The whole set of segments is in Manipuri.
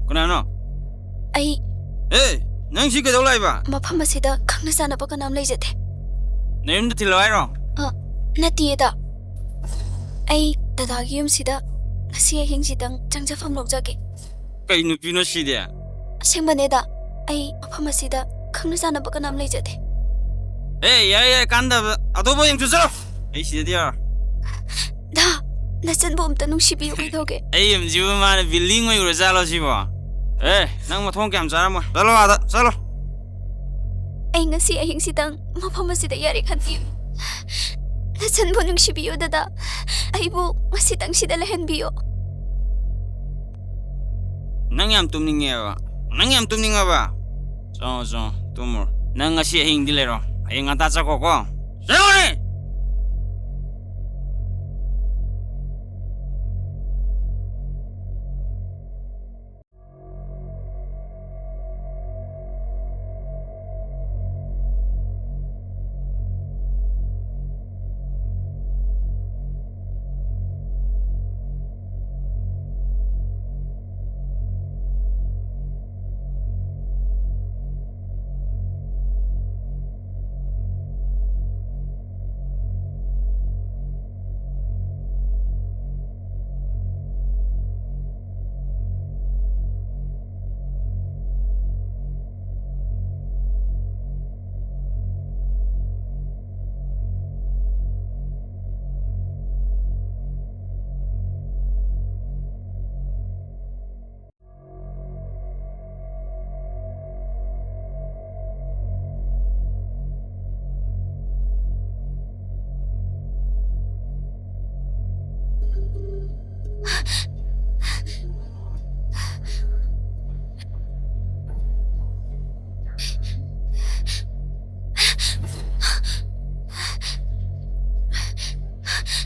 Kunano? Ay, Hey, nang si kadaw lai ba? mafam asida khangna sana ba kanam leijate. Nayum da tilawai ro? Natiyeda. Ay, dadagi yum sida ngasi ahing sidang jangjafam lojage. Kay nupino si dia. Asengbaneda. Ay, mafam asida khangna sana ba kanam leijate. Hey, ya kanda adobo yung tusaro. Hey, si dia. Da, nasan bo umta nungsibiyo kaidoge. Hey, yung jiwa mana building mo yung rezalo si ba? Eh, nang matong kaya amsara mo. Salo ada, salo. Ay, ngasi ahing sidang mafam asida yari kantiyo. Nasan bo nungsibiyo dada. Ay bo, masidang sidalahan biyo. Nang yam tumning ba? Nang yam tumning ba? So, tumor. Nang ngasi ahing dilero. Ayang atatsa ko ko. Salo ni!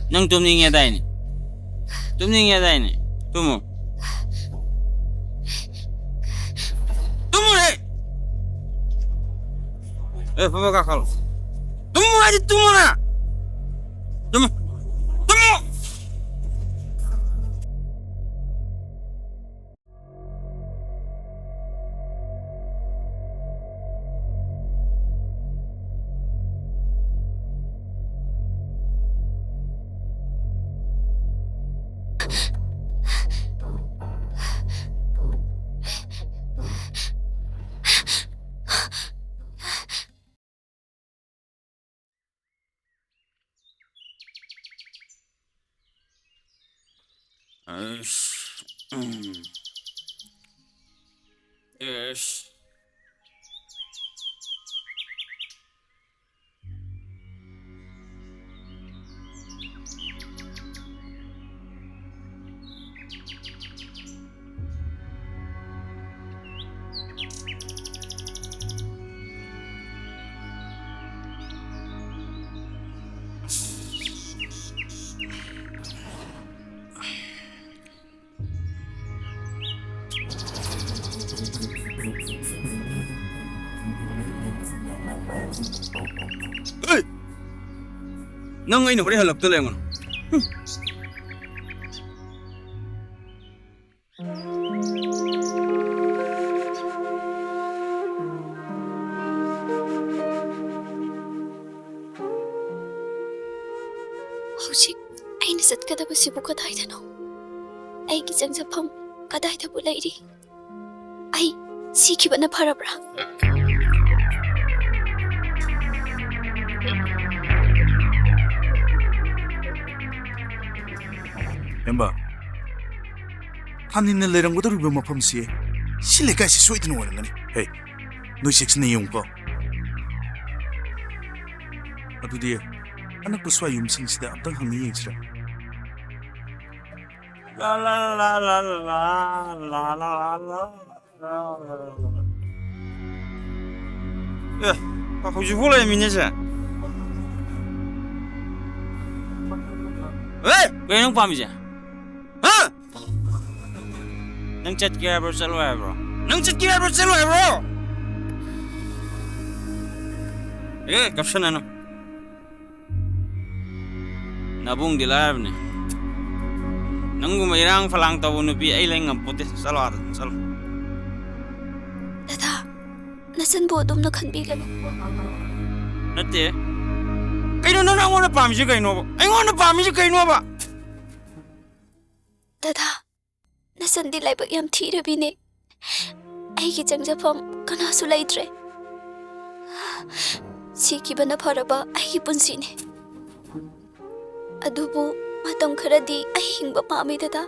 Nang tumning ya dai ni. Tumning ya dai ni. Tumo. Tumo ni. Papa kakal. Tumo aja tumo na. Tumo. Tumo. Yes. Ê! Nang ngay nung halap tuloy mo. Hojik, aina satkadaba sibu kadaydano. Ay jangjafam kadaydabu leiri. Ay, sikiba na farabra. 엠바 한인네 레랑고도 루베 마펌시에 실내까지 소이드는 거는 거니 헤이 너 섹스네 용거 어두디에 아낙부 수와 юм싱시대 앞당 항니 얘기지라 야, 혹시 몰라요 미녀자? 왜? 왜 nang pamija? Ha? Nang chat kaya bro salo bro. Nang chat kaya bro salo bro. Caption ano? Nabung dilar ni. Nang gumairang falang tawo nupi ay lang ang puti salo. Dada, nasan po adom na kanbigan. Nate. Kaino na ako na pamisi kaino ba? Ay nga na pamisi kaino ba? Dada, nasan dilay ba yam tirabi ni? Ay gijangjapam kanasu laitre. Sikiba na para ba ay gipunsini. Adubo, matang karadi ay hingba pami dada.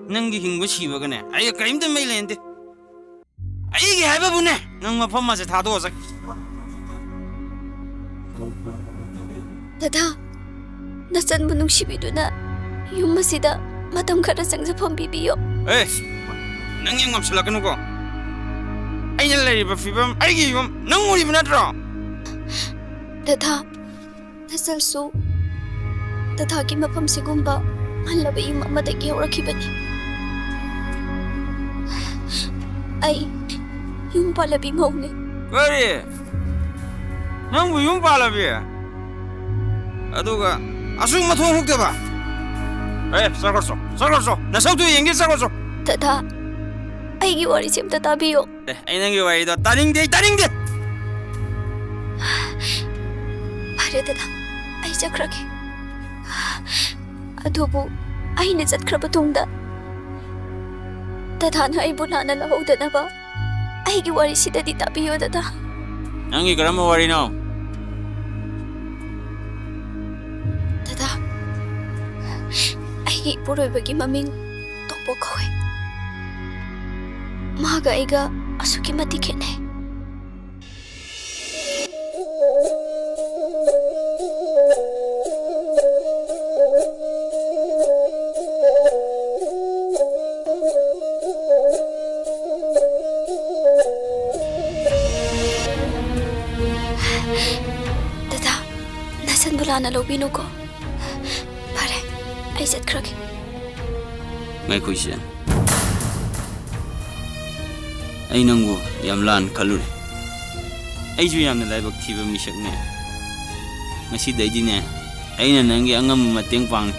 Nanggi hingba shiba ka na. Ay karimta may lente. Ay gihaba po na. Nang mapama sa tato sa. Dada, nasan mo nung shibido na yung masida matang karasang sa pambibiyo. Eh, nang yung ngapsalakan ko. Ay nalari ba fibam? Ay giyom. Nang uli mo na tro. Dada, nasalso. Dadagi mapam sigumba. Ang labi yung mamadagi orakiba ni. Ay, yung palabi mo ni. Kari. Nang yung palabi. Aduga, asung matulog ka ba? Eh, sakoso. Nasaw to yung sakoso. Dada, ay giwari siyam tatabiyo. Eh, ay nang giwari ito. Taning de. Pare dada, ay sakraki. Adobo, ay nizat krabatungda. Dada na ay bunana lahawda na ba? Ay giwari si dadi tabiyo dada. Nang ikarama wari na. Dada, ay puroy bagi maming topo ko eh. Maga iga asuki matikin eh. Dada, nasan bula na lobino ko? Pare, ay set kraki. Ngay ko siya. Ay nanggo, yamlan kaluri. Ay ju yam na laibag tiba misak niya. Ngasi day din niya. Ay na nanggi angam mateng pang.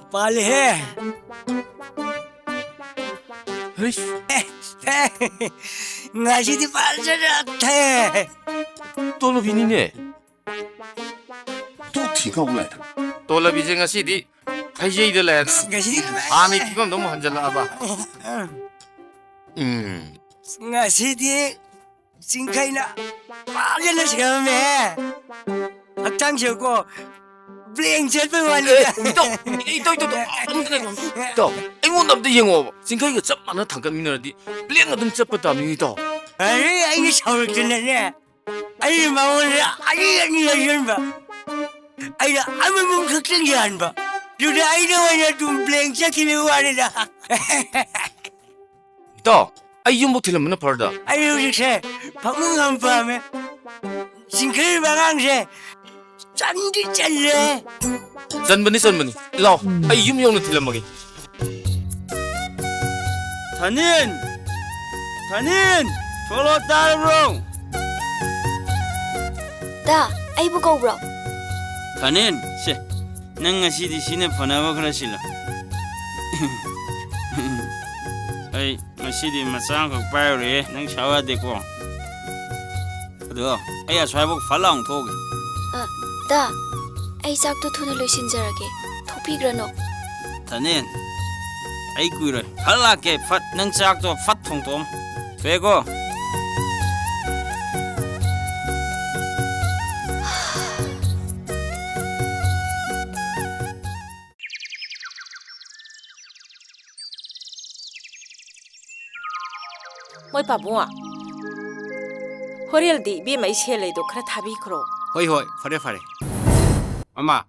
Pali he. Hush. Ngasi di palsa natte. 또르비니네. 또 티가 올라야 또르비제 ngasi디 타이제이들래. Ngasi di 아미 그건 너무 한절나봐. ngasi di singkaina. Pali na siya me. Atang siya ko. Bling chat pa wali. 또 앵원 남도 영어. 생각이가 좀 많아 당근 미너디. 블랭 좀 cep었다니 또. Ay, ay saur kena ne. Ay mau na. Ay ni yan ba. Ay na amo mong kakangyan ba. Duda ay na wala tum bling chat kini wali na. 또 아이 좀 못하려면 벌다. Ay usikse. Pangungam pa me. Singkai bangang se. Candi challe. 선분이 라 아이 유명는 틀려먹이. Tanin! Follow that bro! Da, ay bugaw bro. Tanin, siya. Nang ngasi di sini panawa kena sila. Ay, ngasi di masang kag payori, nang shawa de ko. Aduh, ay aswabok falang toge. Da, ay sakto tuna loisinjarage. Topigrano. Tanin, ay kuiroy. Halake fat nang sakto fat thong tom. Fego. Moi pabunga. Horiel di bi mai shelai do khara thabi khro. Hoi, fare. Mama,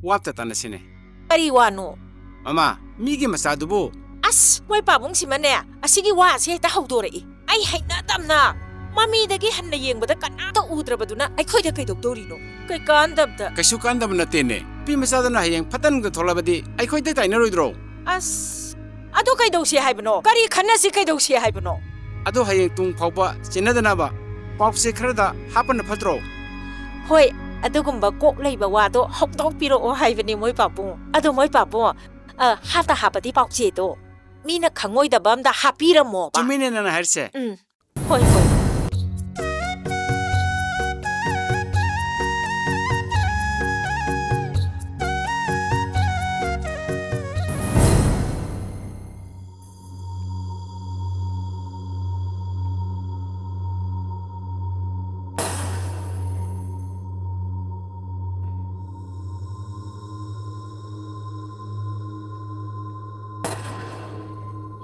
wapta tana sine. Kari wanu. Mama, migi masadubu. As moi pabung simane asigi wa se ta hawdore. Ai haina tamna. Mami dagi hanna yengbada kana ta udrabaduna ai khoida kai doktorino. Kai kan dabda. Kaisu kandam natene. Pi masadana hayang patan ga tholabadi ai khoi dai tainaroidro. As ado kai dau se haibno. Kari khanna si kai dau se haibno. Ado hayang tung phaupa chenadana ba. Paupse khrada hapan phatro. Hoi, ꯑꯗꯨꯒꯨꯝꯕ ꯀꯣꯛ ꯂꯩꯕ ꯋꯥꯗꯣ ꯍꯧꯗꯣꯛꯄꯤꯔꯛꯑꯣ ꯍꯥꯏꯕꯅꯤ ꯃꯣꯏ ꯄꯥꯕꯨꯡ ꯑꯗꯣ ꯃꯣꯏ ꯄꯥꯕꯨꯡ ꯍꯥꯞꯇ ꯍꯥꯞꯄꯗꯤ ꯄꯥꯎꯆꯦꯗꯣ ꯃꯤꯅ ꯈꯪꯉꯣꯏꯗꯕ ꯑꯝꯗ ꯍꯥꯞꯄꯤꯔꯝꯃꯣꯕ ꯆꯨꯝꯃꯤꯅꯦ ꯅꯪꯅ ꯍꯥꯏꯔꯤꯁꯦ ꯍꯣꯏ ꯍꯣꯏ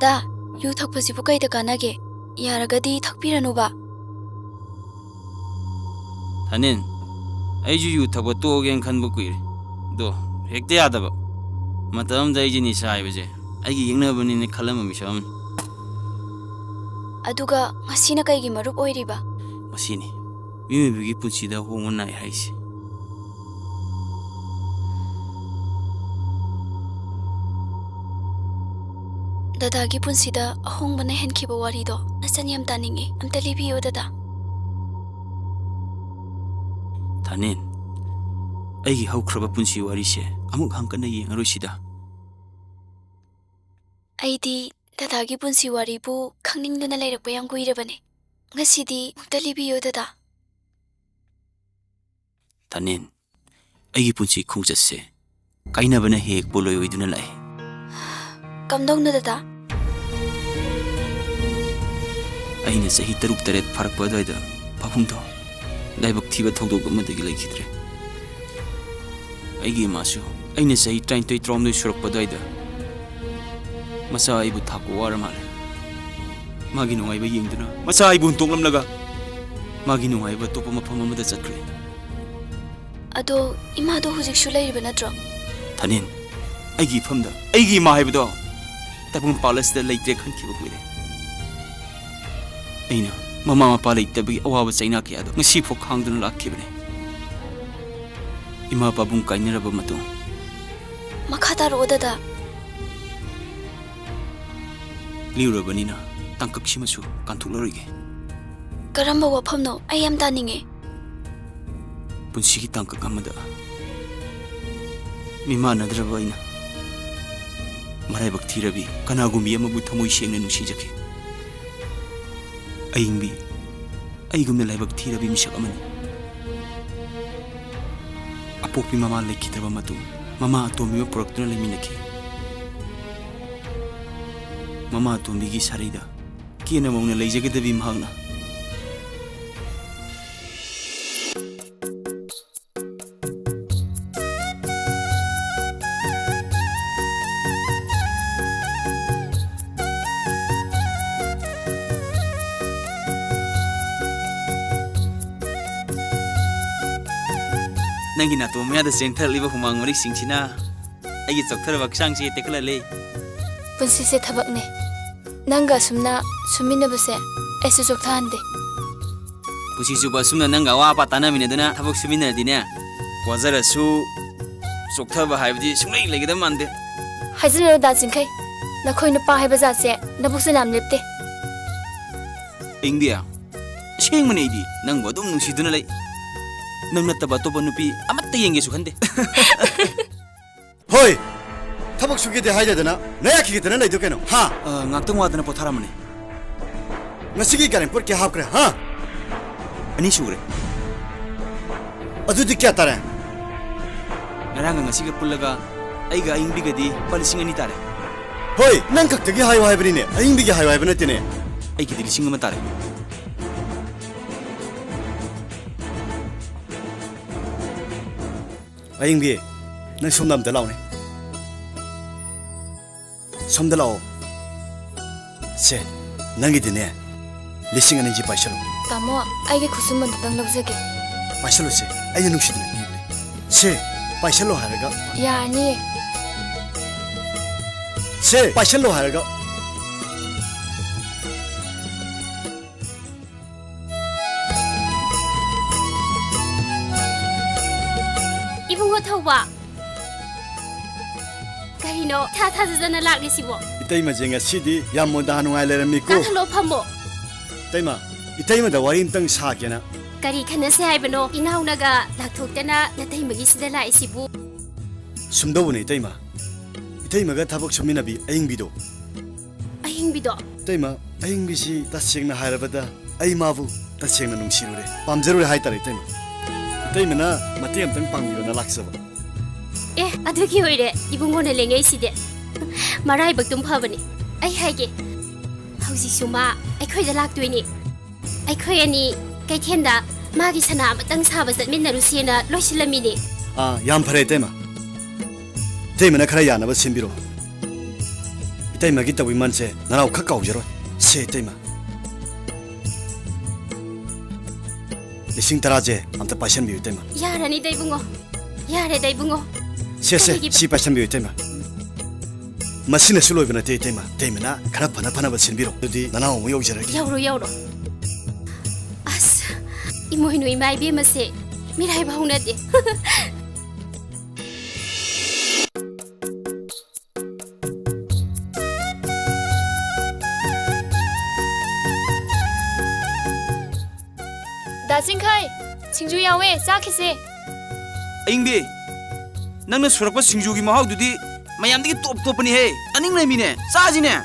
ꯗꯥ ꯌꯨ ꯊꯛꯄꯁꯤꯕꯨ ꯀꯩꯗ ꯀꯥꯟꯅꯒꯦ ꯌꯥꯔꯒꯗꯤ ꯊꯛꯄꯤꯔꯅꯨꯕ ꯊꯥꯅꯤꯟ ꯑꯩꯁꯨ ꯌꯨ ꯊꯛꯄ ꯇꯣꯛꯑꯒꯦꯅ ꯈꯟꯕ ꯀꯨꯏꯔꯦ ꯑꯗꯣ ꯍꯦꯛꯇ ꯌꯥꯗꯕ ꯃꯇꯝ ꯑꯃꯗ ꯑꯩꯁꯦ ꯅꯤꯁꯥ ꯍꯥꯏꯕꯁꯦ ꯑꯩꯒꯤ ꯌꯦꯛꯅꯕꯅꯤꯅ ꯈꯜꯂꯝꯕ ꯃꯤꯁꯛ ꯑꯃꯅꯤ ꯑꯗꯨꯒ ꯉꯁꯤꯅ ꯀꯩꯒꯤ ꯃꯔꯨꯞ ꯑꯣꯏꯔꯤꯕ ꯃꯁꯤꯅꯤ ꯃꯤꯑꯣꯏꯕꯒꯤ ꯄꯨꯟꯁꯤꯗ ꯍꯣꯡꯕ ꯅꯥꯏ ꯍꯥꯏꯁꯦ ꯗꯗꯥꯒꯤ ꯄꯨꯟꯁꯤꯗ ꯑꯍꯣꯡꯕꯅ ꯍꯦꯟꯈꯤꯕ ꯋꯥꯔꯤꯗꯣ ꯅꯆꯟ ꯌꯥꯝ ꯇꯥꯅꯤꯡꯉꯤ ꯑꯝꯇ ꯂꯤꯕꯤꯌꯣ ꯗꯗꯥ ꯊꯥꯅꯤꯟ ꯑꯩꯒꯤ ꯍꯧꯈ꯭ꯔꯕ ꯄꯨꯟꯁꯤ ꯋꯥꯔꯤꯁꯦ ꯑꯃꯨꯛ ꯍꯪꯀꯠꯅ ꯌꯦꯡꯉꯔꯣꯏꯁꯤꯗ ꯑꯩꯗꯤ ꯗꯗꯥꯒꯤ ꯄꯨꯟꯁꯤ ꯋꯥꯔꯤꯕꯨ ꯈꯪꯅꯤꯡꯗꯨꯅ ꯂꯩꯔꯛꯄ ꯌꯥꯝ ꯀꯨꯏꯔꯕꯅꯤ ꯉꯁꯤꯗꯤ ꯑꯝꯇ ꯂꯤꯕꯤꯌꯣ ꯗꯗꯥ ꯊꯥꯅꯤꯟ ꯑꯩꯒꯤ ꯄꯨꯟꯁꯤ ꯈꯣꯡꯆꯠꯁꯦ ꯀꯥꯏꯅꯕꯅ ꯍꯦꯛ ꯄꯣꯂꯣꯏ ꯑꯣꯏꯗꯨꯅ ꯂꯥꯛꯑꯦ ꯀꯝꯗꯧꯅ ꯗꯗꯥ ꯑꯩꯅ ꯆꯍꯤ 6-7 ꯐꯥꯔꯛꯄ ꯑꯗꯨꯋꯥꯏꯗ ꯄꯥꯕꯨꯡꯗꯣ ꯂꯥꯏꯕꯛ ꯊꯤꯕ ꯊꯧꯗꯣꯛ ꯑꯃꯗꯒꯤ ꯂꯩꯈꯤꯗ꯭ꯔꯦ ꯑꯩꯒꯤ ꯏꯃꯥꯁꯨ ꯑꯩꯅ ꯆꯍꯤ 29-30 ꯁꯨꯔꯛꯄ ꯑꯗꯨꯋꯥꯏꯗ ꯃꯆꯥ ꯑꯩꯕꯨ ꯊꯥꯛꯄ ꯋꯥꯔ ꯃꯥꯜꯂꯦ ꯃꯥꯒꯤ ꯅꯨꯡꯉꯥꯏꯕ ꯌꯦꯡꯗꯨꯅ ꯃꯆꯥ ꯑꯩꯕꯨ ꯍꯨꯟꯇꯣꯛꯂꯝꯂꯒ ꯃꯥꯒꯤ ꯅꯨꯡꯉꯥꯏꯕ ꯑꯇꯣꯞꯄ ꯃꯐꯝ ꯑꯃꯗ ꯆꯠꯈ꯭ꯔꯦ ꯑꯗꯣ ꯏꯃꯥꯗꯣ ꯍꯧꯖꯤꯛꯁꯨ ꯂꯩꯔꯤꯕ ꯅꯠꯇ꯭ꯔꯣ ꯊꯥꯅꯤꯟ ꯑꯩꯒꯤ ꯏꯐꯝꯗ ꯑꯩꯒꯤ ꯏꯃꯥ ꯍꯥꯏꯕꯗꯣ ꯇꯥꯏꯕꯪꯄꯥꯜ ꯑꯁꯤꯗ ꯂꯩꯇ꯭ꯔꯦ ꯈꯟꯈꯤꯕ ꯀꯨꯏꯔꯦ ꯑꯩꯅ ꯃꯃꯥ ꯃꯄꯥ ꯂꯩꯇꯕꯒꯤ ꯑꯋꯥꯕ ꯆꯩꯅꯥ ꯀꯌꯥꯗꯣ ꯉꯁꯤꯐꯥꯎ ꯈꯥꯡꯗꯨꯅ ꯂꯥꯛꯈꯤꯕꯅꯤ ꯏꯃꯥ ꯄꯥꯕꯨꯡ ꯀꯥꯏꯅꯔꯕ ꯃꯇꯨꯡ ꯃꯈꯥ ꯇꯥꯔꯛꯑꯣ ꯗꯗꯥ ꯂꯤꯔꯨꯔꯕꯅꯤꯅ ꯇꯥꯡꯀꯛꯁꯤꯃꯁꯨ ꯀꯥꯟꯊꯣꯛꯂꯔꯣꯏꯒꯦ ꯀꯔꯝꯕ ꯋꯥꯐꯝꯅꯣ ꯑꯩ ꯌꯥꯝ ꯇꯥꯅꯤꯡꯉꯦ ꯄꯨꯟꯁꯤꯒꯤ ꯇꯥꯡꯀꯛ ꯑꯃꯗ ꯃꯤꯃꯥꯟꯅꯗ꯭ꯔꯕ ꯑꯩꯅ ꯃꯔꯥꯏꯕꯛ ꯊꯤꯔꯕꯤ ꯀꯅꯥꯒꯨꯝꯕꯤ ꯑꯃꯕꯨ ꯊꯃꯣꯏ ꯁꯦꯡꯅ ꯅꯨꯡꯁꯤꯖꯈꯤ ꯑꯏꯪꯕꯤ ꯑꯩꯒꯨꯝꯅ ꯂꯥꯏꯕꯛ ꯊꯤꯔꯕꯤ ꯃꯤꯁꯛ ꯑꯃꯅꯤ ꯑꯄꯣꯛꯄꯤ ꯃꯃꯥ ꯂꯩꯈꯤꯗ꯭ꯔꯕ ꯃꯇꯨꯡ ꯃꯃꯥ ꯑꯇꯣꯝꯕꯤ ꯑꯃ ꯄꯨꯔꯛꯇꯨꯅ ꯂꯩꯃꯤꯟꯅꯈꯤ ꯃꯃꯥ ꯑꯇꯣꯝꯕꯤꯒꯤ ꯁꯥꯔꯩꯗ ꯀꯦꯅ ꯃꯧꯅ ꯂꯩꯖꯒꯗꯕꯤ ꯃꯍꯥꯛꯅ ꯅꯪꯒꯤ ꯅꯥꯇꯣꯟ ꯃꯌꯥꯗ ꯆꯦꯟꯊꯔꯛꯂꯤꯕ ꯍꯨꯃꯥꯡ ꯃꯔꯤꯛꯁꯤꯡꯁꯤꯅ ꯑꯩꯒꯤ ꯆꯣꯛꯊꯔꯕ ꯍꯛꯆꯥꯡꯁꯦ ꯇꯦꯛꯈꯠꯍꯜꯂꯦ ꯄꯨꯟꯁꯤꯁꯦ ꯊꯕꯛꯅꯦ ꯅꯪꯒ ꯑꯁꯨꯝꯅ ꯁꯨꯃꯤꯟꯅꯕꯁꯦ ꯑꯩꯁꯨ ꯆꯣꯛꯊꯍꯟꯗꯦ ꯄꯨꯟꯁꯤ ꯆꯨꯞꯄ ꯑꯁꯨꯝꯅ ꯅꯪꯒ ꯑꯋꯥ ꯑꯄꯥ ꯇꯥꯟꯅꯃꯤꯟꯅꯗꯨꯅ ꯊꯕꯛ ꯁꯨꯃꯤꯟꯅꯔꯗꯤꯅꯦ ꯋꯥꯖꯔꯁꯨ ꯆꯣꯛꯊꯕ ꯍꯥꯏꯕꯗꯤ ꯁꯨꯡꯂꯩ ꯂꯩꯒꯗꯕ ꯃꯥꯟꯗꯦ ꯍꯥꯏꯖꯤꯜꯂꯣ ꯗꯥ ꯆꯤꯡꯈꯩ ꯅꯈꯣꯏ ꯅꯨꯄꯥ ꯍꯥꯏꯕ ꯖꯥꯠꯁꯦ ꯅꯕꯨꯛꯁꯨ ꯌꯥꯝ ꯂꯦꯞꯇꯦ ꯑꯏꯪꯕꯤ ꯑꯁꯦꯡꯕꯅꯤ ꯑꯩꯗꯤ ꯅꯪꯕꯨ ꯑꯗꯨꯝ ꯅꯨꯡꯁꯤꯗꯨꯅ ꯂꯩ ꯅꯪ ꯅꯠꯇꯕ ꯑꯇꯣꯞꯄ ꯅꯨꯄꯤ ꯑꯃꯠꯇ ꯌꯦꯡꯒꯦꯁꯨ ꯈꯟꯗꯦ ꯍꯣꯏ ꯊꯕꯛ ꯁꯨꯒꯦꯗꯦ ꯍꯥꯏꯗꯗꯅ ꯅꯌꯥꯈꯤꯒꯗꯅ ꯂꯩꯗꯣ ꯀꯩꯅꯣ ꯍꯥ ꯉꯥꯛꯇꯪ ꯋꯥꯗꯅ ꯄꯣꯊꯥꯔꯝꯕꯅꯤ ꯉꯁꯤꯒꯤ ꯒꯥꯔꯤ ꯄꯣꯠ ꯀꯌꯥ ꯍꯥꯞꯈ꯭ꯔꯦ ꯍꯥ 2 ꯁꯨꯔꯦ ꯑꯗꯨꯗꯤ ꯀꯌꯥ ꯇꯥꯔꯦ ꯉꯔꯥꯡꯒ ꯉꯁꯤꯒ ꯄꯨꯜꯂꯒ ꯑꯩꯒ ꯑꯏꯪꯕꯤꯒꯗꯤ ꯂꯨꯄꯥ 2,000 ꯇꯥꯔꯦ ꯍꯣꯏ ꯅꯪ ꯈꯛꯇꯒꯤ ꯍꯥꯏꯌꯣ ꯍꯥꯏꯕꯅꯤꯅꯦ ꯑꯏꯪꯕꯤꯒꯤ ꯍꯥꯏꯌꯣ ꯍꯥꯏꯕ ꯅꯠꯇꯦꯅꯦ ꯑꯩꯒꯤꯗꯤ 1,000 ꯇꯥꯔꯦ ꯑꯏꯪꯕꯤ ꯅꯪ ꯁꯣꯝꯗ ꯑꯝꯇ ꯂꯥꯛꯎꯅꯦ ꯁꯣꯝꯗ ꯂꯥꯛꯑꯣ ꯁꯦ ꯅꯪꯒꯤꯗꯤꯅꯦ 2,000 ꯄꯥꯏꯁꯜꯂꯨ ꯇꯥꯃꯣ ꯑꯩꯒꯤ ꯈꯨꯠꯁꯨꯃꯟꯗꯨꯗꯪ ꯂꯧꯖꯒꯦ ꯄꯥꯏꯁꯜꯂꯨ ꯁꯦ ꯑꯩꯅ ꯅꯨꯡꯁꯤꯗꯅ ꯄꯤꯕꯅꯦ ꯁꯦ ꯄꯥꯏꯁꯜꯂꯨ ꯍꯥꯏꯔꯒ ꯌꯥꯔꯅꯤꯌꯦ ꯁꯦ ꯄꯥꯏꯁꯜꯂꯨ ꯍꯥꯏꯔꯒ 이bungo thauba kahino tha tha jana lakni sibo 이때이마 쟁아 시디 야모다 하누아이 레르미고 kathalo phambo 이때이마 이때이마 다 와리 임땅 사게나 ꯀꯔꯤ ꯈꯟꯅꯁꯦ ꯍꯥꯏꯕꯅꯣ ꯏꯅꯥꯎꯅꯒ ꯂꯥꯛꯊꯣꯛꯇꯅ ꯅꯇꯩꯃꯒꯤꯁꯤꯗ ꯂꯥꯛꯏꯁꯤꯕꯨ ꯁꯨꯝꯗꯧꯕꯅꯦ ꯏꯇꯩꯃ ꯏꯇꯩꯃꯒ ꯊꯕꯛ ꯁꯨꯃꯤꯟꯅꯕꯤ ꯑꯌꯤꯡꯕꯤꯗꯣ ꯑꯍꯤꯡꯕꯤꯗꯣ 이때마 아잉비시 따스행나 하이라바다 아이마부 따스행나 농시루래 밤제루래 하이따라 이때마 이때마나 마티 암땅 빵비오나 락서바 ꯑꯦ ꯑꯗꯨꯒꯤ ꯑꯣꯏꯔꯦ ꯏꯕꯨꯡꯉꯣꯅ ꯂꯩꯉꯩꯁꯤꯗꯤ ꯃꯔꯥꯏꯕꯛꯇꯨꯝ ꯐꯕꯅꯤ ꯑꯩ ꯍꯥꯏꯒꯦ ꯍꯧꯖꯤꯛꯁꯨ ꯃꯥ ꯑꯩꯈꯣꯏꯗ ꯂꯥꯛꯇꯣꯏꯅꯤ ꯑꯩꯈꯣꯏ ꯑꯅꯤ ꯀꯩꯊꯦꯜꯗ ꯃꯥꯒꯤ ꯁꯅꯥ ꯑꯃꯇꯪ ꯁꯥꯕ ꯆꯠꯃꯤꯟꯅꯔꯨꯁꯦꯅ ꯂꯣꯏꯁꯤꯜꯂꯝꯃꯤꯅꯦ ꯌꯥꯝ ꯐꯔꯦ 이때마 이때마나 खरा 야나바 신비로 이때마기 따위만세 나라오 카카오지로 세 이때마 리싱 따라제 암따 빠션비오 이때마 ꯌꯥꯔꯅꯤꯗ ꯏꯕꯨꯡꯉꯣ ꯌꯥꯔꯦꯗ ꯏꯕꯨꯡꯉꯣ 세세 시 빠션비오 이때마 마시네 술로이브나 이때마 이때마나 खरा 파나파나바 신비로 어디 나나오 뭐 여기저기 ꯌꯧꯔꯣ ꯌꯧꯔꯣ ꯑꯁ ꯏꯃꯣꯏꯅꯨ ꯏꯃꯥ ꯏꯕꯦꯝꯃꯁꯦ ꯃꯤꯔꯥꯏꯕ ꯍꯧꯅꯗꯦ 다진카이 싱주 야웨 짜키세 ꯑꯌꯤꯡꯕꯤ ꯅꯪꯅ ꯁꯨꯔꯛꯄ ꯁꯤꯡꯖꯨꯒꯤ ꯃꯍꯥꯎꯗꯨꯗꯤ ꯃꯌꯥꯝꯗꯒꯤ ꯇꯣꯞ ꯇꯣꯞꯄꯅꯤꯍꯦ ꯑꯅꯤꯡ ꯂꯩꯃꯤꯅꯦ ꯆꯥꯁꯤꯅꯦ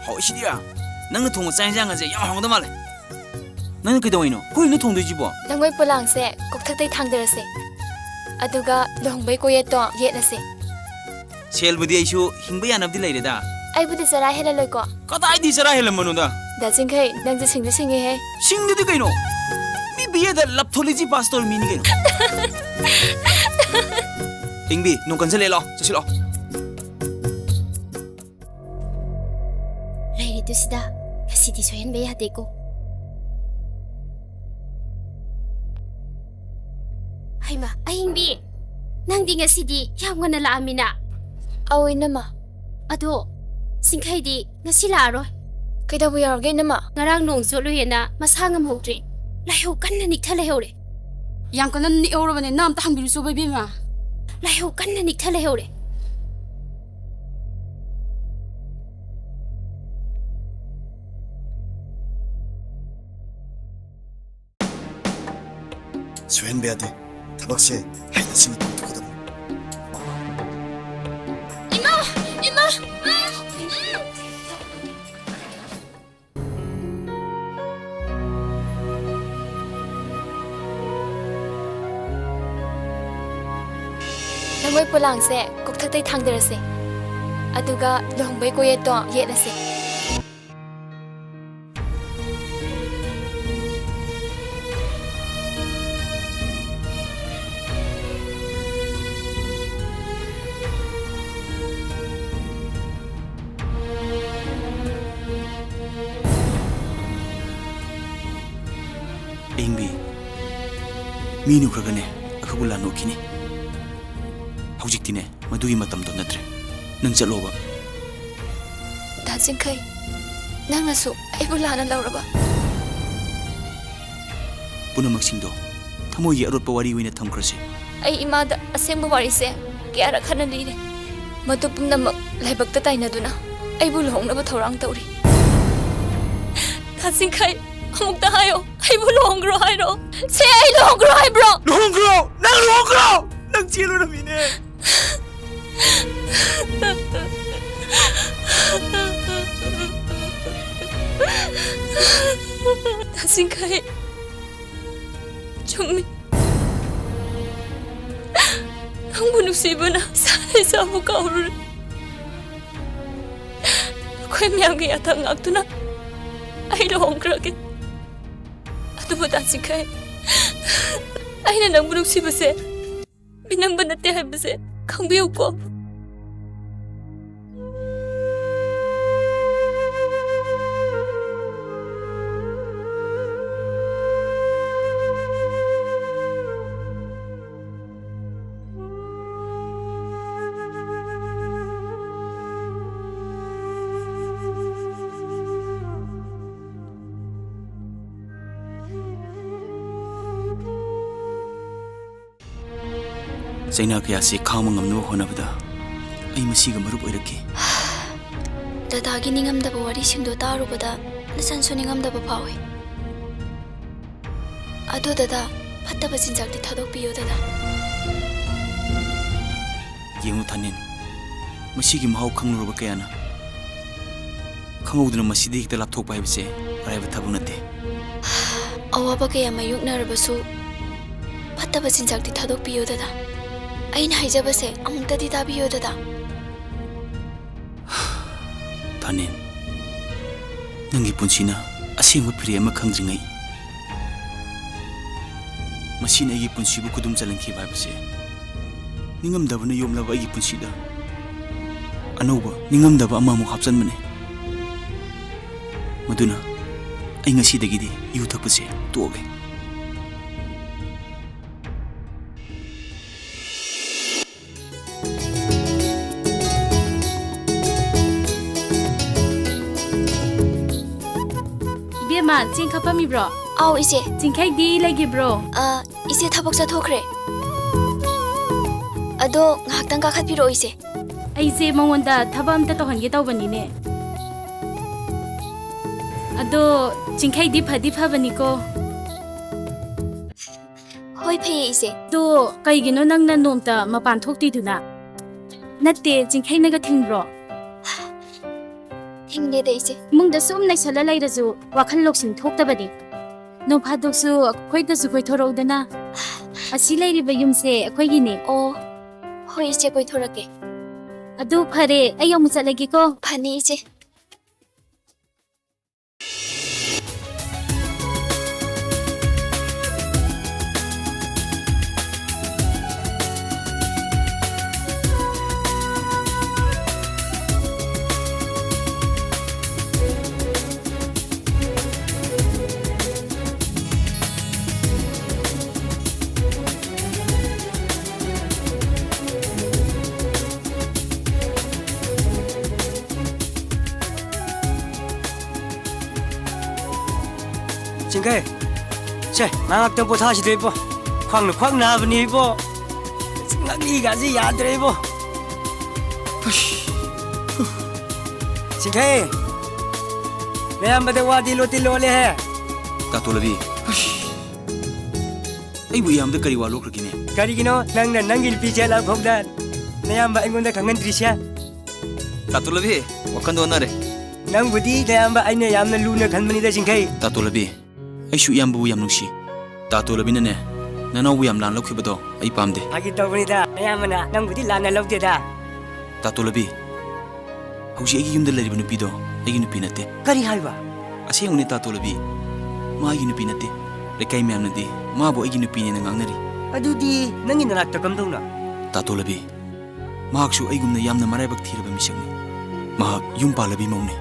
ꯍꯥꯎꯏꯁꯤꯗꯤ야 ꯅꯪꯅ ꯊꯣꯡꯕ ꯆꯥꯛ ꯏꯟꯁꯥꯡꯒꯁꯦ ꯌꯥꯝ ꯍꯥꯎꯒꯗꯕ ꯃꯥꯜꯂꯦ ꯅꯪꯅ ꯀꯩꯗꯧꯏꯅꯣ ꯀꯣꯏꯅ ꯊꯣꯡꯗꯣꯏꯁꯤꯕꯣ ꯂꯪꯒꯣꯏ ꯄꯣꯂꯥꯡꯁꯦ ꯀꯣꯛꯊꯛꯇꯩ ꯊꯥꯡꯗꯔꯁꯦ ꯑꯗꯨꯒ ꯂꯨꯍꯣꯡꯕꯩ ꯀꯣꯌꯦꯠꯇꯣ ꯌꯦꯠꯂꯁꯦ ꯁꯦꯜꯕꯨꯗꯤ ꯑꯩꯁꯨ ꯍꯤꯡꯕ ꯌꯥꯅꯕꯗꯤ ꯂꯩꯔꯦꯗ ꯑꯩꯕꯨꯗꯤ ꯆꯔꯥ ꯍꯦꯜꯂꯂꯣꯏꯀꯣ ꯀꯗꯥꯏꯗꯤ ꯆꯔꯥ ꯍꯦꯜꯂꯝꯃꯅꯣꯗ 다진카이 ꯅꯪꯁꯦ ꯁꯤꯡꯗꯤ ꯁꯤꯡꯉꯦꯍꯦ ꯁꯤꯡꯗꯨꯗꯤ ꯀꯩꯅꯣ ꯃꯤ ꯕꯤꯑꯦꯗ ꯂꯞꯊꯣꯂꯣꯖꯤ ꯄꯥꯁ ꯇꯧꯔꯤ ꯃꯤꯅꯤ ꯀꯩꯅꯣ ꯏꯡꯕꯤ ꯅꯣꯡ ꯀꯟꯁꯜꯂꯦ ꯂꯥꯛꯑꯣ ꯆꯠꯁꯤꯜꯂꯛꯑꯣ ꯂꯩꯔꯤꯗꯨꯁꯤꯗ ꯉꯁꯤꯗꯤ ꯁꯣꯏꯍꯟꯕ ꯌꯥꯗꯦꯀꯣ ꯍꯩꯃꯥ ꯑꯍꯤꯡꯕꯤ ꯅꯪꯗꯤ ꯉꯁꯤꯗꯤ ꯌꯥꯝ ꯉꯟꯅ ꯂꯥꯛꯑꯝꯃꯤꯅ ꯑꯧ ꯏꯅꯝꯃ ꯑꯗꯣ ꯁꯤꯡꯈꯩꯗꯤ ꯉꯁꯤ ꯂꯥꯛꯑꯔꯣꯏ ꯀꯩꯗꯧꯕ ꯌꯥꯎꯔꯒꯦ ꯏꯅꯝꯃ ꯉꯔꯥꯡ ꯅꯣꯡ ꯆꯣꯠꯂꯨꯌꯦꯅ ꯃꯁꯥ ꯉꯝꯍꯧꯗ꯭ꯔꯦ ꯂꯥꯏꯍꯧ ꯀꯟꯅ ꯅꯤꯛꯊ ꯂꯩꯍꯧꯔꯦ ꯌꯥꯝ ꯀꯟꯅ ꯅꯤꯛꯍꯧꯔꯕꯅꯦ ꯅꯪ ꯑꯝꯇ ꯍꯪꯕꯤꯔꯨꯆꯣ ꯏꯕꯦꯝꯃ ꯂꯥꯏꯍꯧ ꯀꯟꯅ ꯅꯤꯛꯊ ꯂꯩꯍꯧꯔꯦ 수행배야돼 타박세 하이나시는 똑똑하다 ꯂꯪꯒꯣꯏ ꯄꯣꯂꯥꯡꯁꯦ ꯀꯣꯛꯊꯛꯇꯩ ꯊꯥꯡꯗꯔꯁꯦ ꯑꯗꯨꯒ ꯂꯨꯍꯣꯡꯕꯩ ꯀꯣꯌꯦꯠꯇꯣ ꯌꯦꯠꯂꯁꯦ ꯑꯌꯤꯡꯕꯤ ꯃꯤꯅ ꯎꯈ꯭ꯔꯒꯅꯦ ꯑꯩꯈꯣꯏꯕꯨ ꯂꯥꯟꯅꯣꯛꯈꯤꯅꯤ ꯍꯧꯖꯤꯛꯇꯤꯅꯦ ꯃꯗꯨꯒꯤ ꯃꯇꯝꯗꯣ ꯅꯠꯇ꯭ꯔꯦ ꯅꯪ ꯆꯠꯂꯣꯕ 다진카이 ꯅꯪꯅꯁꯨ ꯑꯩꯕꯨ ꯂꯥꯟꯅ ꯂꯧꯔꯕ ꯄꯨꯝꯅꯃꯛꯁꯤꯡꯗꯣ ꯊꯃꯣꯏꯒꯤ ꯑꯔꯣꯠꯄ ꯋꯥꯔꯤ ꯑꯣꯏꯅ ꯊꯝꯈ꯭ꯔꯁꯤ ꯑꯩ ꯏꯃꯥꯗ ꯑꯁꯦꯡꯕ ꯋꯥꯔꯤꯁꯦ ꯀꯌꯥꯔꯛ ꯍꯟꯅ ꯂꯤꯔꯦ ꯃꯗꯨ ꯄꯨꯝꯅꯃꯛ ꯂꯥꯏꯕꯛꯇ ꯇꯥꯏꯅꯗꯨꯅ ꯑꯩꯕꯨ ꯂꯨꯍꯣꯡꯅꯕ ꯊꯧꯔꯥꯡ ꯇꯧꯔꯤ 다진카이 ꯑꯃꯨꯛꯇ ꯍꯥꯏꯌꯣ ꯑꯩꯕꯨ ꯂꯨꯍꯣꯡꯈ꯭ꯔꯣ ꯍꯥꯏꯔꯣ ꯁꯦ ꯑꯩ ꯂꯨꯍꯣꯡꯈ꯭ꯔꯣ ꯍꯥꯏꯕ꯭ꯔꯣ ꯂꯨꯍꯣꯡꯈ꯭ꯔꯣ ꯅꯪ ꯂꯨꯍꯣꯡꯈ꯭ꯔꯣ ꯅꯪ ꯆꯦꯜꯂꯨꯔꯃꯤꯅꯦ 다진카이 정민 ꯅꯪꯕꯨ ꯅꯨꯡꯁꯤꯕꯅ ꯏꯁꯥꯅ ꯏꯁꯥꯕꯨ ꯀꯥꯎꯔꯨꯔꯦ ꯑꯩꯈꯣꯏ ꯃꯌꯥꯝꯒꯤ ꯌꯥꯊꯪ ꯉꯥꯛꯇꯨꯅ ꯑꯩ ꯂꯨꯍꯣꯡꯈ꯭ꯔꯒꯦ ꯑꯗꯨꯕꯨ 다진카이 ꯑꯩꯅ ꯅꯪꯕꯨ ꯅꯨꯡꯁꯤꯕꯁꯦ ꯃꯤꯅꯝꯕ ꯅꯠꯇꯦ ꯍꯥꯏꯕꯁꯦ ꯈꯪꯕꯤꯌꯨꯀꯣ Zaina kaya si kaamang ngamno honabada ay masiga marup oirakki. Dadagi ningamdaba warisingdo tarubada nasansu ningamdaba phawi. Ado dada fattaba jinjakti thadokpiyo dada. Yengu Thanin masigi mahau khangluruba kayana khanguduna masidi hekta lapthokpa haibase araiba thabu nate. Awaba kaya mayuknarabasu fattaba jinjakti thadokpiyo dada. Aina haijabase amungtadi tabiyo dada. Thanin nangi punsina asengba phiri ama khangdringai masina agi punsibu kudum chalanki bhaibase ningamdabana yomlaba agi punsida anauba ningamdaba amamu hapchanmane maduna ai ngasidagidi yu thakpase toge. Bema, jing kapami bro. Aw ise. Jingkai di lagi bro. Ise thabak chathokre. Ado ngaktang kakhatpiro ise. Aise mongonda thaba amta tohange tawbanine. Ado jingkai di phadi phabani ko. Hoi pheye ise. Do kaigino nangna nomta mapan thokti duna. Natte jingkai naga thingbro. Hingne de ise. Mungda sum naisala lairazu wakhal loksin thoktabani. No phadoksu khoidasu khoi thorogdana. Asi lairiba yumse khoigini. Oh. Hoi ise koi thorake. Adu phare ay amu chalagi ko. Phani ise. Jingkai, cek ngangak tempo thasi deh po, khwang na bani po, ngakli gaji yad deh po. Jingkai, ma'am बदे वादी लोती लोले है तातोलबी आई bu yam da kari wa lok rkine kari gino nang na nangil pi jela phogdan ma'am ba ingon da khangan trisya तातोलबी wakan do na re nang budi ma'am ba aine yam na lu na khanmani da jingkai तातोलबी ai shu yam bu yam nungsi तातोलबी ne ne nanaw bu yam lan lokhiba do ai pamde agi tawni da ma'am na nang budi lan na lokde da तातोलबी hausi agi yum da lari nu pi do agi nu pi nate kari halwa aseng ne तातोलबी ma agi nu pi nate lekai myam na di ma bo agi nu pi ne ngangnari adudi nangi na ta kam dawna तातोलबी mahak shu ai gumna yamna marai bak thiraba misakni mahak yum palabi maune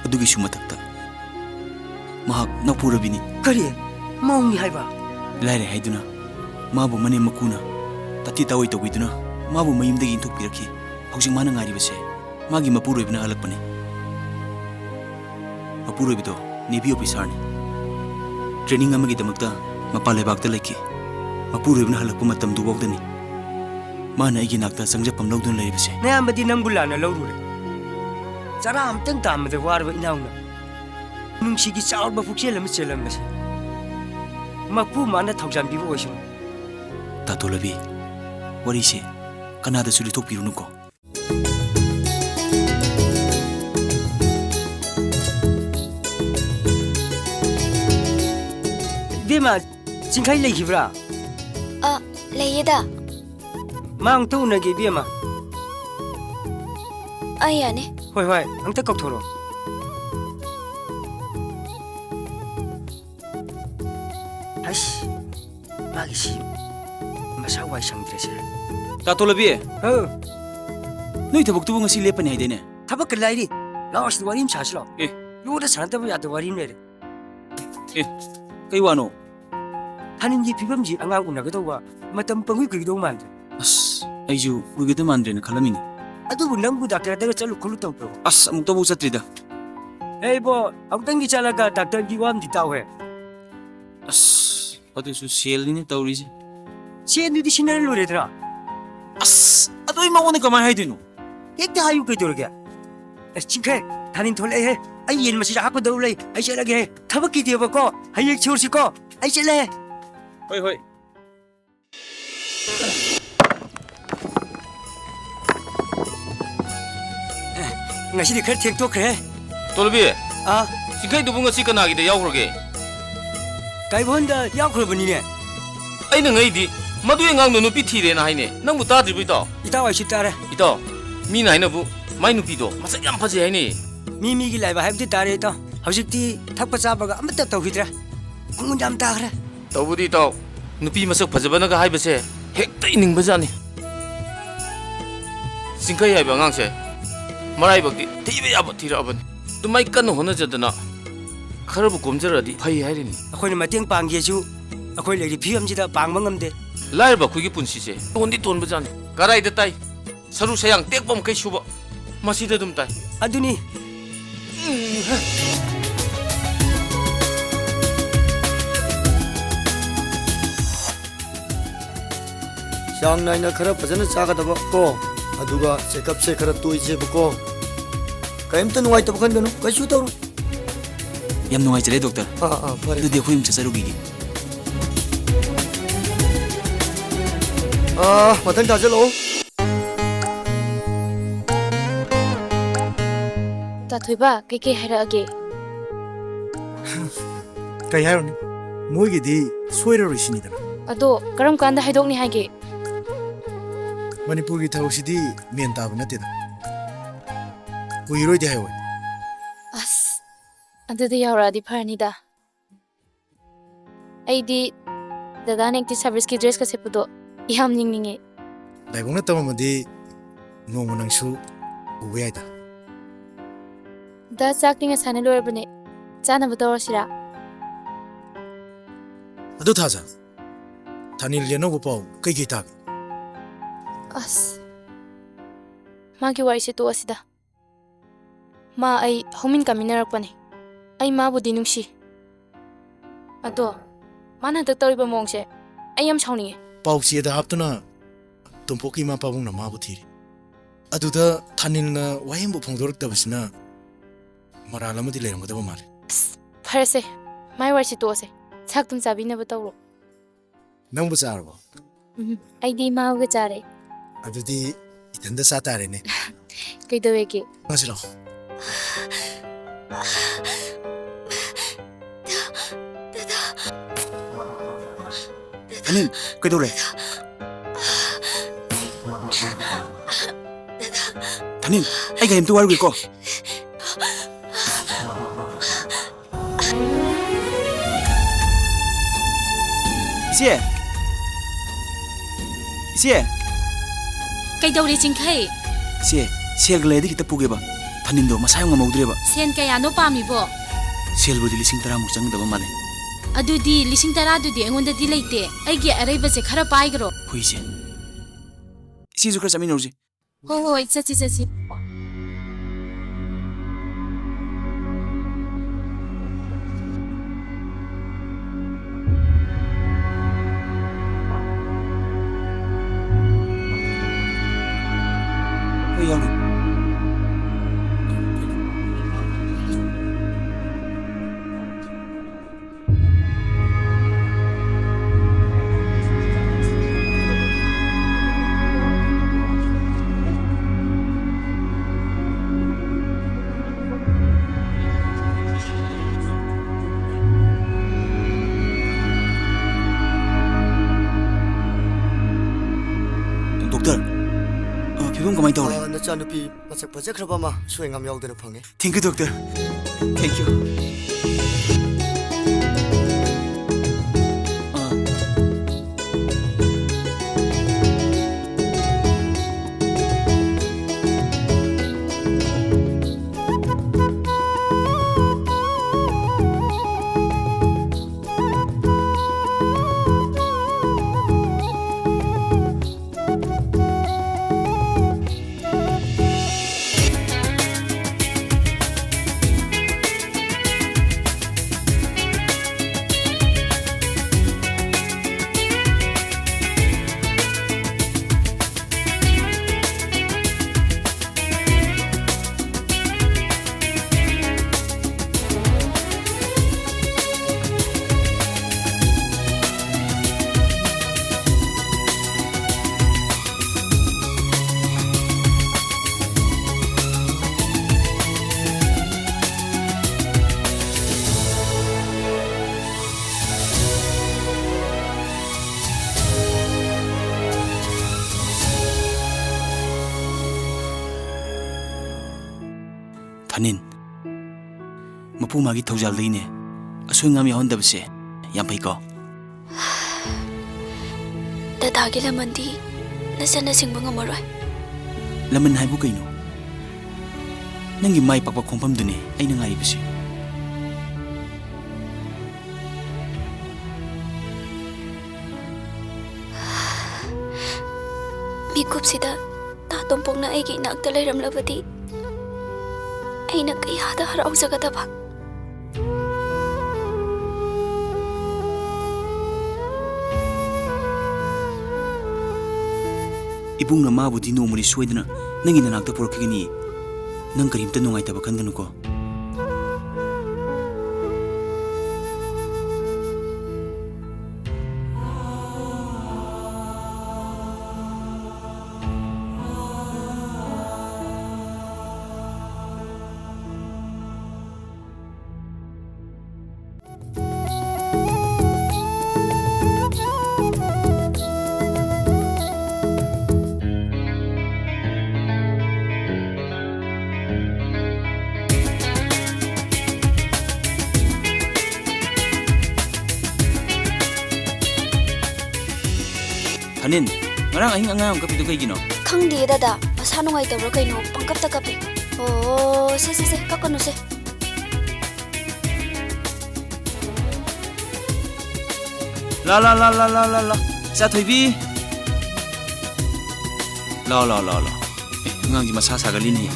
adugi shu matakta mahak napurabini kari mauni halwa laire haiduna mabu mane makuna tati tawai tawiduna mabu mayimdagi intuk pirakhi housing mana ngari base magi mapuroi bina alakpane mapuroi bido nebi officer ni training amagi damakta mapale bakta leki mapuroi bina halakpa matam du bawdani mana igi nakta sangjapam lawdun lai base ma'am बदी नंग बुलाना लौरू रे जरा हमतंग ताम दे वार व इनाउना नुंसी की चाउर ब फुक्सेल म चेलम बसे मपु माना थौजाम बिबो ओइसु तातोलबी wari se kanada suli tok pirunuko बेमा जिंखाइ लेखिब्रा लेयेदा मांग तो उनगे बेमा आयाने होय होय अंत कौथोरो हस मागिसी मसा वाइ संद्रेसे तातोलबी हो noi thabuk tu ngasi lepani haidene थबक लाइरी लाओस वारिम छासलो ए लोदा सानतब याद वारिम ले ए kai wano हानिंगी फिबमजी अंगांग उनगदोवा मतम पंगुइ गइदो मानदे as aiju ugida mandre na khalamini अदुबु नंगु डॉक्टर दग चलु खुलु तंपो as amuk to bu satrida ए बो अबतंगी चलागा डॉक्टर की वाम दितावे as adu su sel ni tawri se ꯁꯦꯟꯗꯨꯗꯤ ꯁꯤꯟꯅꯔ ꯂꯣꯏꯔꯦꯗ꯭ꯔꯥ ꯑꯁ ꯑꯗꯣ ꯑꯩ ꯃꯉꯣꯟꯗ ꯀꯃꯥꯏꯅ ꯍꯥꯏꯗꯣꯏꯅꯣ ꯍꯦꯛꯇ ꯍꯥꯏꯌꯨ ꯀꯩꯗꯧꯔꯒꯦ ꯑꯁ ꯆꯤꯡꯈꯩ ꯊꯥꯅꯤꯟ ꯊꯣꯛꯂꯛꯑꯦꯍꯦ ꯑꯩ ꯌꯦꯟ ꯃꯆꯤꯟꯖꯥꯛ ꯍꯥꯞꯀꯗꯧ ꯂꯩ ꯑꯩ ꯆꯠꯂꯒꯦ ꯊꯕꯛꯀꯤꯗꯦꯕꯀꯣ ꯍꯌꯦꯡ ꯁꯨꯔꯁꯤꯀꯣ ꯑꯩ ꯆꯠꯂꯦ ꯍꯣꯏ ꯍꯣꯏ ꯉꯁꯤꯗꯤ ꯈꯔ ꯊꯦꯡꯇꯣꯛꯈ꯭ꯔꯦ ꯇꯣꯜꯕꯤ ꯑꯥ ꯆꯤꯡꯈꯩꯗꯨꯕꯨ ꯉꯁꯤ ꯀꯅꯥꯒꯤꯗ ꯌꯥꯎꯈ꯭ꯔꯒꯦ ꯀꯥꯏꯕꯣꯟꯗ ꯌꯥꯎꯈ꯭ꯔꯕꯅꯤꯅꯦ ꯑꯩꯅ ꯉꯩꯗꯤ ꯃꯗꯨ ꯑꯉꯥꯡꯗꯣ ꯅꯨꯄꯤ ꯊꯤꯔꯦꯅ ꯍꯥꯏꯅꯦ ꯅꯪꯕꯨ ꯇꯥꯗ꯭ꯔꯤꯕ ꯏꯇꯥꯎ ꯏꯇꯥꯎ ꯑꯩꯁꯨ ꯇꯥꯔꯦ ꯏꯇꯥꯎ ꯃꯤꯅ ꯍꯥꯏꯅꯕꯨ ꯃꯥꯏ ꯅꯨꯄꯤꯗꯣ ꯃꯁꯛ ꯌꯥꯝ ꯐꯖꯩ ꯍꯥꯏꯅꯦ ꯃꯤꯒꯤ ꯂꯥꯏꯕ ꯍꯥꯏꯕꯗꯤ ꯇꯥꯔꯦ ꯏꯇꯥꯎ ꯍꯧꯖꯤꯛꯇꯤ ꯊꯛꯄ ꯆꯥꯕꯒ ꯑꯃꯠꯇ ꯇꯧꯈꯤꯗ꯭ꯔꯦ ꯈꯨꯡꯒꯨꯟ ꯌꯥꯝ ꯇꯥꯈ꯭ꯔꯦ ꯇꯧꯕꯗꯤ ꯏꯇꯥꯎ ꯅꯨꯄꯤ ꯃꯁꯛ ꯐꯖꯕꯅꯒ ꯍꯥꯏꯕꯁꯦ ꯍꯦꯛꯇ ꯏꯅꯤꯡꯕꯖꯥꯠꯅꯤ ꯆꯤꯡꯈꯩ ꯍꯥꯏꯕ ꯑꯉꯥꯡꯁꯦ ꯃꯔꯥꯏꯕꯛꯇꯤ ꯊꯤꯕ ꯌꯥꯕ ꯊꯤꯔꯛꯑꯕꯅꯤ ꯑꯗꯨꯃꯥꯏ ꯀꯟꯅ ꯍꯣꯠꯅꯖꯗꯅ ꯈꯔꯕꯨ ꯀꯣꯝꯖꯔꯗꯤ ꯐꯩ ꯍꯥꯏꯔꯤꯅꯤ ꯑꯩꯈꯣꯏꯅ ꯃꯇꯦꯡ ꯄꯥꯡꯒꯦꯁꯨ ꯑꯩꯈꯣꯏ ꯂꯩꯔꯤ ꯐꯤꯕꯝꯁꯤꯗ ꯄꯥꯡꯕ ꯉꯝꯗꯦ ꯂꯥꯏꯔꯕ ꯑꯩꯈꯣꯏꯒꯤ ꯄꯨꯟꯁꯤꯁꯦ ꯇꯣꯟꯗꯤ ꯇꯣꯟꯕꯖꯥꯠꯅꯤ ꯀꯔꯥꯏꯗ ꯇꯥꯏ ꯁꯔꯨ ꯁꯌꯥꯡ ꯇꯦꯛꯄ ꯃꯈꯩ ꯁꯨꯕ ꯃꯁꯤꯗ ꯑꯗꯨꯝ ꯇꯥꯏ ꯑꯗꯨꯅꯤ ꯆꯥꯡ ꯅꯥꯏꯅ ꯈꯔ ꯐꯖꯅ ꯆꯥꯒꯗꯕ ꯀꯣ ꯑꯗꯨꯒ ꯆꯦꯀꯞꯁꯦ ꯈꯔ ꯇꯣꯏꯁꯦꯕꯀꯣ ꯀꯔꯤꯝꯇ ꯅꯨꯡꯉꯥꯏꯇꯕ ꯈꯟꯒꯅꯨ ꯀꯩꯁꯨ ꯇꯧꯔꯣꯏ ꯌꯥꯝ ꯅꯨꯡꯉꯥꯏꯖꯔꯦ ꯗꯣꯛꯇꯔ ꯐꯔꯦ ꯑꯗꯨꯗꯤ ꯑꯩꯈꯣꯏ ꯑꯃꯨꯛ ꯆꯠꯆꯔꯨꯈꯤꯒꯦ ꯃꯊꯪ ꯊꯥꯖꯤꯜꯂꯛꯑꯣ ꯇꯥꯊꯣꯏꯕ ꯀꯩꯀꯩ ꯍꯥꯏꯔꯛꯑꯒꯦ ꯀꯩ ꯍꯥꯏꯔꯨꯅꯤ ꯃꯣꯏꯒꯤꯗꯤ ꯁꯣꯏꯔꯔꯣꯏ ꯁꯤꯅꯤꯗꯅ ꯑꯗꯣ ꯀꯔꯝ ꯀꯥꯟꯗ ꯍꯥꯏꯗꯣꯛꯅꯤ ꯍꯥꯏꯒꯦ ꯃꯅꯤꯄꯨꯔꯒꯤ ꯊꯕꯛꯁꯤꯗꯤ ꯃꯦꯟ ꯇꯥꯕ ꯅꯠꯇꯦꯗ ꯀꯨꯏꯔꯣꯏꯗꯤ ꯍꯥꯏꯍꯧꯏ ꯑꯁ ꯑꯗꯨꯗꯤ ꯌꯧꯔꯛꯑꯗꯤ ꯐꯔꯅꯤꯗ ꯑꯩꯗꯤ ꯗꯗꯥꯅ ꯑꯦꯛꯇꯤꯚ ꯁꯥꯔꯚꯤꯁꯀꯤ ꯗ꯭ꯔꯦꯁꯀ ꯁꯦꯠꯄꯗꯣ ꯌꯥꯝ ꯌꯦꯡꯅꯤꯡꯉꯦ ꯂꯥꯏꯕꯛꯅ ꯇꯝꯃꯝꯃꯗꯤ ꯅꯣꯡꯃ ꯅꯪꯁꯨ ꯎꯕ ꯌꯥꯏꯗ ꯗꯥ ꯆꯥꯛꯇꯤ ꯉꯁꯥꯏꯅ ꯂꯣꯏꯔꯕꯅꯦ ꯆꯥꯅꯕ ꯇꯧꯔꯁꯤꯔꯥ ꯑꯗꯨ ꯊꯥꯖ ꯊꯥꯅꯤꯜꯒꯤ ꯑꯅꯧꯕ ꯄꯥꯎ ꯀꯩꯀꯩ ꯇꯥꯒꯦ ꯑꯁ ꯃꯥꯒꯤ ꯋꯥꯔꯤꯁꯦ ꯇꯣꯛꯑꯁꯤꯗ ꯃꯥ ꯑꯩ ꯍꯧꯃꯤꯟ ꯀꯥꯃꯤꯟꯅꯔꯛꯄꯅꯦ ꯑꯩ ꯃꯥꯕꯨꯗꯤ ꯅꯨꯡꯁꯤ ꯑꯗꯣ ꯃꯥꯅ ꯍꯟꯗꯛ ꯇꯧꯔꯤꯕ ꯃꯑꯣꯡꯁꯦ ꯑꯩ ꯌꯥꯝ ꯁꯥꯎꯅꯤꯡꯉꯦ ꯄꯥꯎ ꯆꯦꯗ ꯍꯥꯞꯇꯨꯅ ꯇꯣꯝꯄꯣꯛꯀꯤ ꯏꯃꯥ ꯄꯥꯕꯨꯡꯅ ꯃꯥꯕꯨ ꯊꯤꯔꯤ ꯑꯗꯨꯗ ꯊꯥꯅꯤꯜꯅ ꯋꯥꯍꯦꯡꯕꯨ ꯐꯣꯡꯗꯣꯔꯛꯇꯕꯁꯤꯅ ꯃꯔꯥꯜ ꯑꯃꯗꯤ ꯂꯩꯔꯝꯒꯗꯕ ꯃꯥꯜꯂꯤ ꯑꯁ ꯐꯔꯁꯦ ꯃꯥꯏ ꯋꯥꯔꯤꯁꯦ ꯇꯣꯛꯑꯁꯦ ꯆꯥꯛꯇꯨꯝ ꯆꯥꯕꯤꯅꯕ ꯇꯧꯔꯣ ꯅꯪꯕꯨ ꯆꯥꯔꯕꯣ ꯑꯩꯗꯤ ꯏꯃꯥꯒ ꯆꯥꯔꯦ ꯑꯗꯨꯗꯤ ꯏꯊꯟꯗ ꯆꯥ ꯇꯥꯔꯦꯅꯦ ꯀꯩꯗꯧꯋꯦꯒꯦ ꯉꯁꯤ ꯂꯥꯛꯑꯣ ꯑꯅꯤꯜ ꯀꯩꯗꯧꯔꯦ ꯊꯥꯅꯤꯜ ꯑꯩ ꯀꯔꯤꯝꯇ ꯋꯥꯔꯨꯒꯦꯀꯣ 이제 이제 ꯀꯩꯗꯧꯔꯦ ꯆꯤꯡꯈꯩ 이제 셀ꯒ ꯂꯩꯔꯗꯤ ꯈꯤꯇ ꯄꯨꯒꯦꯕ ꯊꯥꯅꯤꯟꯗꯣ ꯃꯁꯥ ꯌꯥꯝ ꯉꯝꯍꯧꯗ꯭ꯔꯦꯕ ꯁꯦꯟ ꯀꯌꯥꯅꯣ ꯄꯥꯝꯃꯤꯕꯣ ꯁꯦꯜꯕꯨꯗꯤ 10,000ꯃꯨꯛ ꯆꯪꯒꯗꯕ ꯃꯥꯜꯂꯦ ꯑꯗꯨꯗꯤ 10,000ꯗꯨꯗꯤ ꯑꯩꯉꯣꯟꯗꯗꯤ ꯂꯩꯇꯦ ꯑꯩꯒꯤ ꯑꯔꯩꯕꯁꯦ ꯈꯔ ꯄꯥꯏꯒꯔꯣ ꯍꯣꯏꯁꯦ 이제도ꯈꯔ ꯆꯠꯃꯤꯟꯅꯧꯁꯤ ꯍꯣꯏ ꯍꯣꯏ ꯆꯠꯁꯤ ꯆꯠꯁꯤ ꯍꯣꯏ ꯌꯥꯎꯔꯤ ꯗꯣꯛꯇꯔ ꯐꯤꯕꯝ ꯀꯃꯥꯏ ꯇꯧꯔꯦ ꯅꯆꯥꯅꯨꯄꯤ ꯃꯁꯛ ꯐꯖꯈ꯭ꯔꯕ ꯑꯃ ꯁꯣꯏꯉꯥꯝ ꯌꯥꯎꯗꯅ ꯐꯪꯉꯦ thank you doctor thank you Thanin mapu magi thaujal dei ne asoi ngam yahondab se yam pai ko Dadagi lamandi nasana singba ngamaroi. laman haibu kaino nangi mai pakpa khompham dune aina ngai bisi Mikupsida ta tompokna aigi nakta leiramlabadi aina kayada haraujagadaba. ibung na mabudi no muri soidana nangi nanakta porkigani nang karimta nungai taba kanganu ko Thanin ngarang ahing angang kapitu kay gino Khangdi dada masa nungai tabra kaino pangkapta kape. Oh, se kakano se. la sa thoibi la ngang ji masa sagalin ni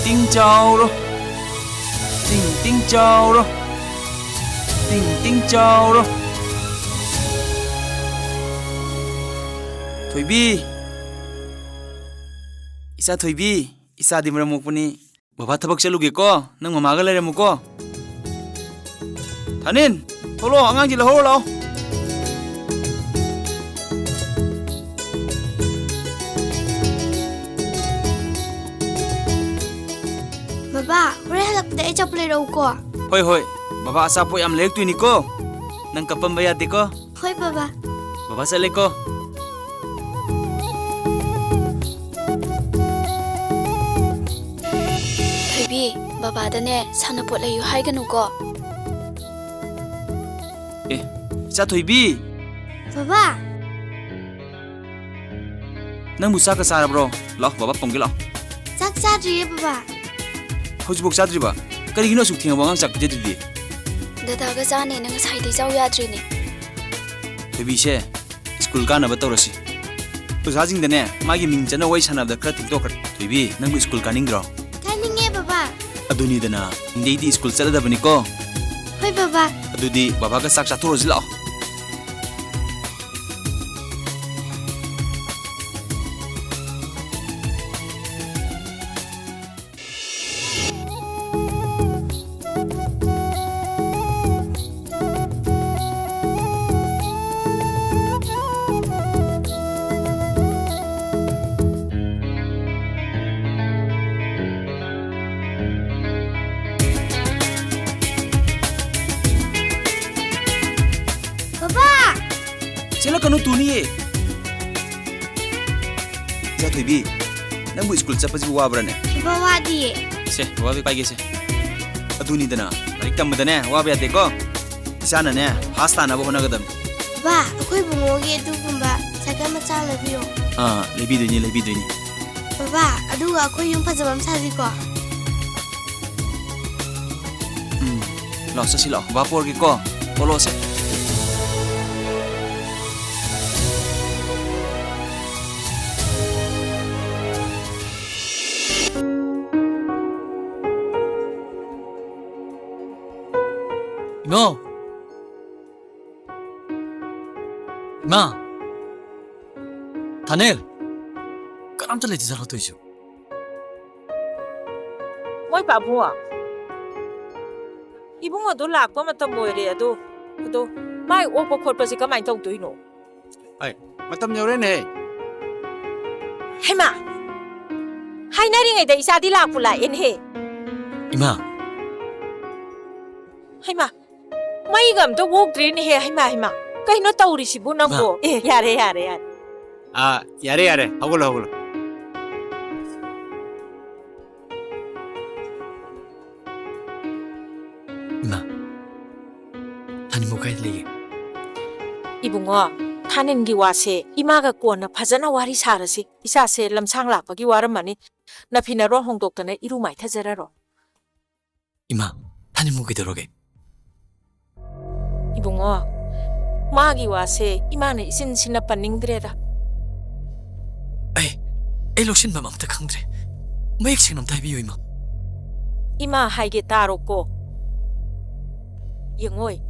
ting chao ro ting chao ro ting chao ro thoibi isa thoibi isa dimra mokpuni baba thabak chaluge ko nang mama ga leiramu ko Thanin tholo angang ji lahoro lao Baba, hore halakda ay chaplay raw ko. hoi baba asa po yam lek tu ni ko nang kapam bayad di ko Hoy baba. baba sa lek ko Baby, baba dane sana pot layu hai ganu ko. sa thoibi Baba, nang busa ka sara bro lao baba ponggi lao sak sadri baba. hojibok sadri ba kari gino suk thinga bangang sak je di Dada ga jane nang sai de jaw yadri ne. thoibi se school ka na ba torasi uzajing dane magi ming chana wai sana da kra ting to kar thoibi nang school ka ning dro Kaninge baba. aduni dana indei di school chala da bani ko Hoy baba. adudi baba ka sak chathuro ji lao Sila kanu tuni ye. Sa thoibi nang bu school chapa ji wa brane. Baba di. Se wa bi pai ge se. Aduni dana larik tam dane wa ba de ko. Isana ne hasta na bo na gadam. Ba, akoy bungoge dugumba saga macha labiyo. Lebi duni. Baba, aduga akoy yung pajamam sadi ko. Lo sa sila ba por ge ko. Polo se. No. Ma. Thanel. Karamta leti zara to isu. Moi pabuwa. Ibungo do lakpa matam moire ado. Ado mai opo khotpa si kamai tau tuino. Ai matam yore ne Haima. Hainari ngai da isa di lakpula en he. Ima. Haima. Mai gam to wok drin he haima. Kai no tauri si bunang ko. Yare. 야래 야래 하골라 하골라 이마 타니 뭐 가야 되게 이봉어 타닌기 와세 이마가 꼬나 파자나 와리 사르시 이사세 람상 락바기 와름마니 나피나로 홍독다네 이루마이 타자라로 이마 타니 뭐 그대로게 이봉어 마기 와세 이마는 이신신나 빠닝드레다 에이 록신 맘amta 강드레 뭐 액션 놈 다이비요 이마 이마 하이게 따로고 영오이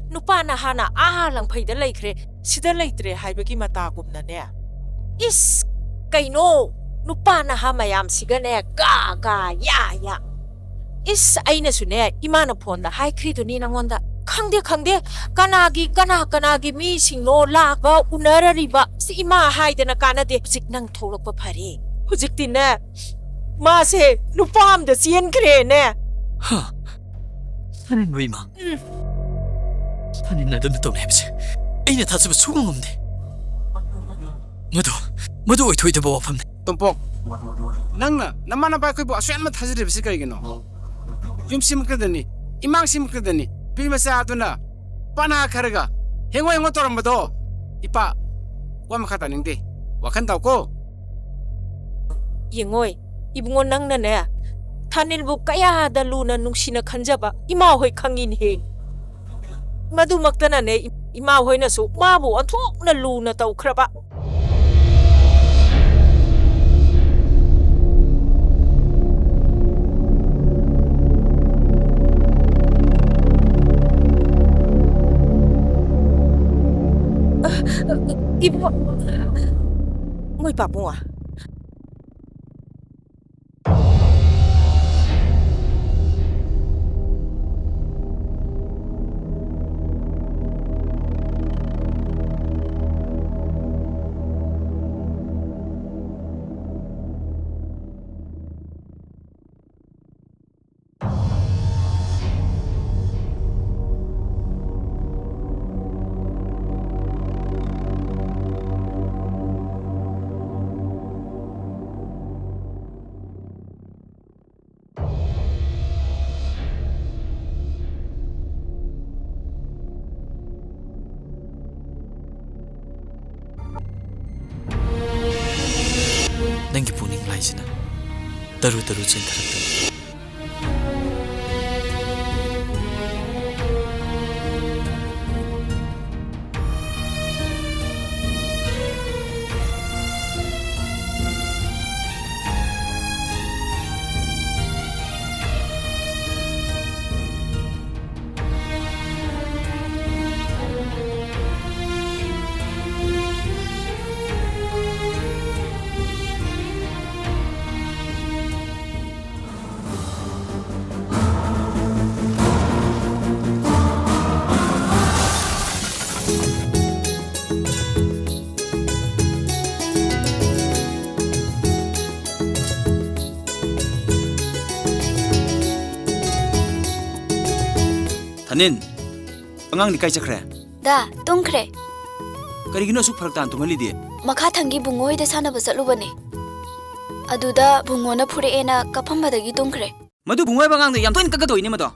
누파나 하나 아랑 파이다 레이크레 시다 레이트레 하이베기 마타곰나네 이스 까이노 누파나 하마얌 시가네 가가 야야 이스 아이나수네 이마나 폰다 하이크리도니 낭원다 강대 까나기 미싱노 락바 우나라리바 시 이마 하이드나 까나데 직낭 토록바 파리 후직티네 마세 누파암다 시엔크레네 하 타니 뭐 이마 타니 나도 또 해보세 에이네 다스바 수공 없네 모두 왜 토이도 뭐 없네 톰복 낭나 나만나 바이코이보 아수엔마 타지르비시 까이게노 좀 심크더니 이망 심크더니 빌마사 아두나 빠나 카르가 행어 또람바도 이빠 와마카다닝데 와칸다고 영오이 이bungo 낭나네 타닐부 까야다 루나 눅시나 칸자바 이마호이 강인해 마두막다나네 이마호이나수 마부 안톡나 루나 타우크라바 이부 ngồi 바보아 땡기 보닝 라이즈나 따루따루 젠타락다 타닌 안강니 까이 짝크레 다 똥크레 그리기노 쑥 파락다 안 통할리디 마카 탕기 붕어이데 사나바 살루바네 아두다 붕어나 푸레에나 까팜바다기 똥크레 마두 붕어의 방황도 얌토인 깎아도이네 마도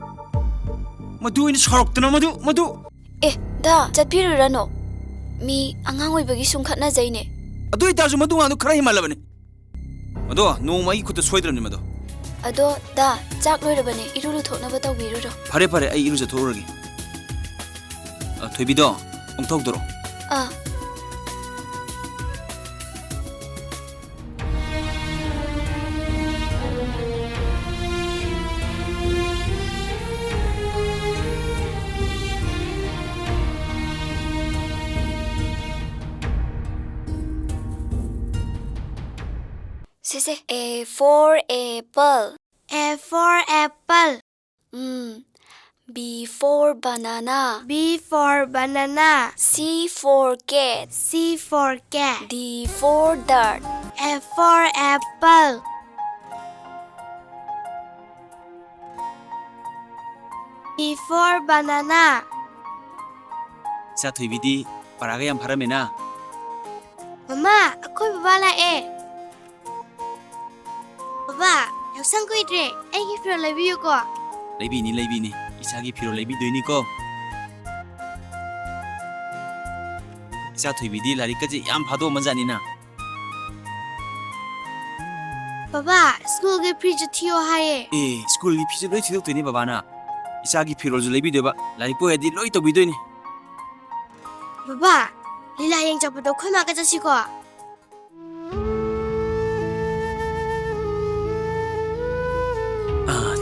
마두인 서럽드나 마두 에, 다 잣피르라노 미 앙앙오이바기 숭칸나 자이네 아두 이따주 마두 안도 크라이 말라바네 마도 노마이 쿠트 소이드랍니 마도 아도 다 짝로이라바네 이루루 토나바 타우비루로 파레 아이 이루자 도르기 되비도 엉턱도로 아 세세 A for apple A for apple B for banana B for banana C for cat C for cat D for dart F for apple B for banana 자 되비디 파라가 얌 파라메나 ꯃꯃꯥ ꯑꯩꯈꯣꯏ ꯕꯕꯥ ꯂꯥꯛꯑꯦ ꯕꯕꯥ ꯌꯥꯎꯁꯪ ꯀꯨꯏꯗ꯭ꯔꯦ ꯑꯩꯒꯤ ꯐꯤꯔꯣꯜ ꯂꯩꯕꯤꯌꯨꯀꯣ ꯂꯩꯕꯤꯅꯤ ꯏꯆꯥꯒꯤ ꯐꯤꯔꯣꯜ ꯂꯩꯕꯤꯗꯣꯏꯅꯤꯀꯣ ꯏꯆꯥ ꯊꯣꯏꯕꯤꯗꯤ ꯂꯥꯏꯔꯤꯛꯀꯁꯦ ꯌꯥꯝ ꯐꯥꯗꯣꯛꯑꯝꯃꯖꯥꯠꯅꯤꯅ ꯕꯕꯥ ꯁ꯭ꯀꯨꯜꯒꯤ ꯐꯤꯁꯨ ꯊꯤꯌꯣ ꯍꯥꯏꯌꯦ ꯁ꯭ꯀꯨꯜꯒꯤ ꯐꯤꯁꯨ ꯂꯣꯏ ꯊꯤꯗꯣꯛꯇꯣꯏꯅꯤ ꯕꯕꯥꯅ 이사기 피로를 레비되바 라이프 에디 로이 또 비도이니 바바 릴라 여행 잡아도 콜마가 자시고 아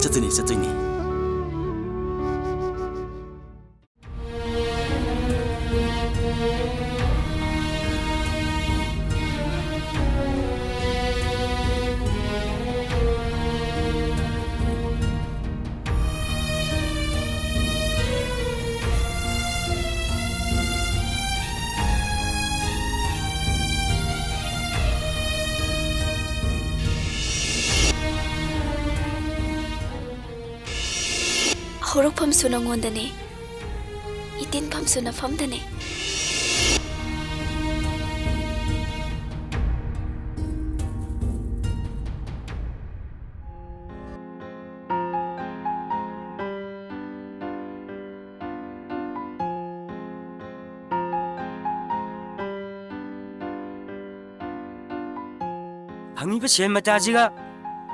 쩌뜨니 호록펌수 넌원다네 이틴펌수 나펌다네 방이가 셈마따지가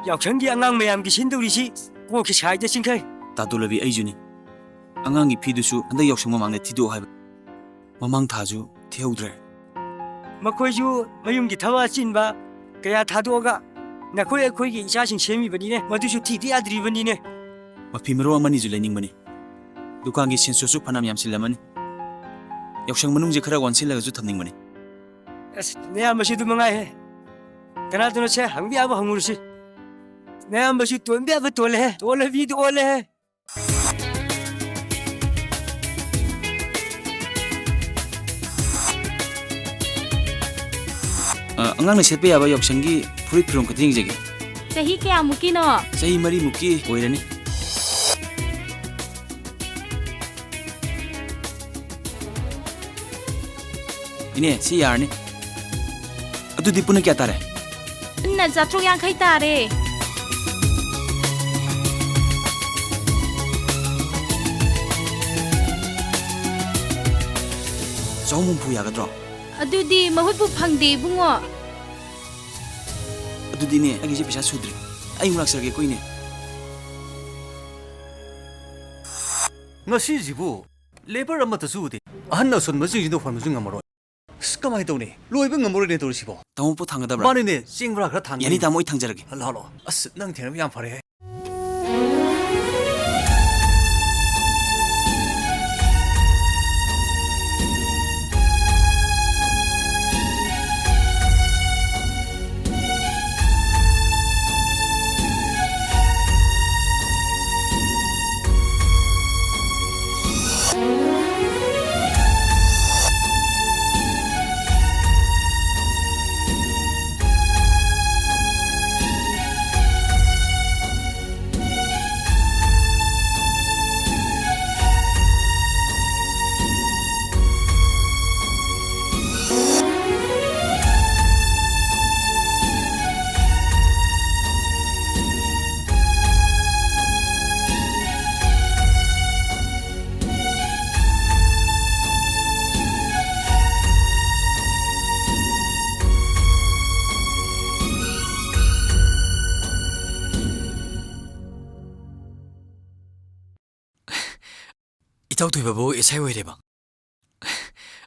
역전기 안강 매암기 신도리시 꼭히 사이다 싱칼 따돌레비 에이주니 안강이 피두수 한다 역시 마망네 티도 하이바 마망 타주 태우드레 마코이주 마용기 타와 찐바 그야 타도가 나코에 코이기 이자신 셈이버니네 마두수 티디 아드리버니네 마피메로 아마니주 레닝버니 두칸기 신소수 파남 얌실라마니 역시 문웅제 크라 원실라가주 탐닝버니 내 한번씩도 망아해 그나도는 제 항비하고 항무르시 내 한번씩 돈비하고 돌레비 돌레 안강나 셋배 야바 역시 프리 피롬 같은 얘기 Sahi kaya mukino? Sahi mari muki 오이라니 이네 시 야르니 어두디 뿌는 게 따래 Na zatruk yang kai tare. 조문 부야가드로 Adudi mahut bu phangde bungo. 어두디네 아기 집 비자 수드리 아이 문학설게 꼬이네 ngasijibu labor amatsu ude ahanna son masijino farmusu ngamaro skamai tawne loiba ngamoro ne torsibo 다음부 탕가다브라 manene singbra khra thang 야니 다모이 탕자르게 halo as nang thena yam phare 이타우 되바보 이사이 오이레바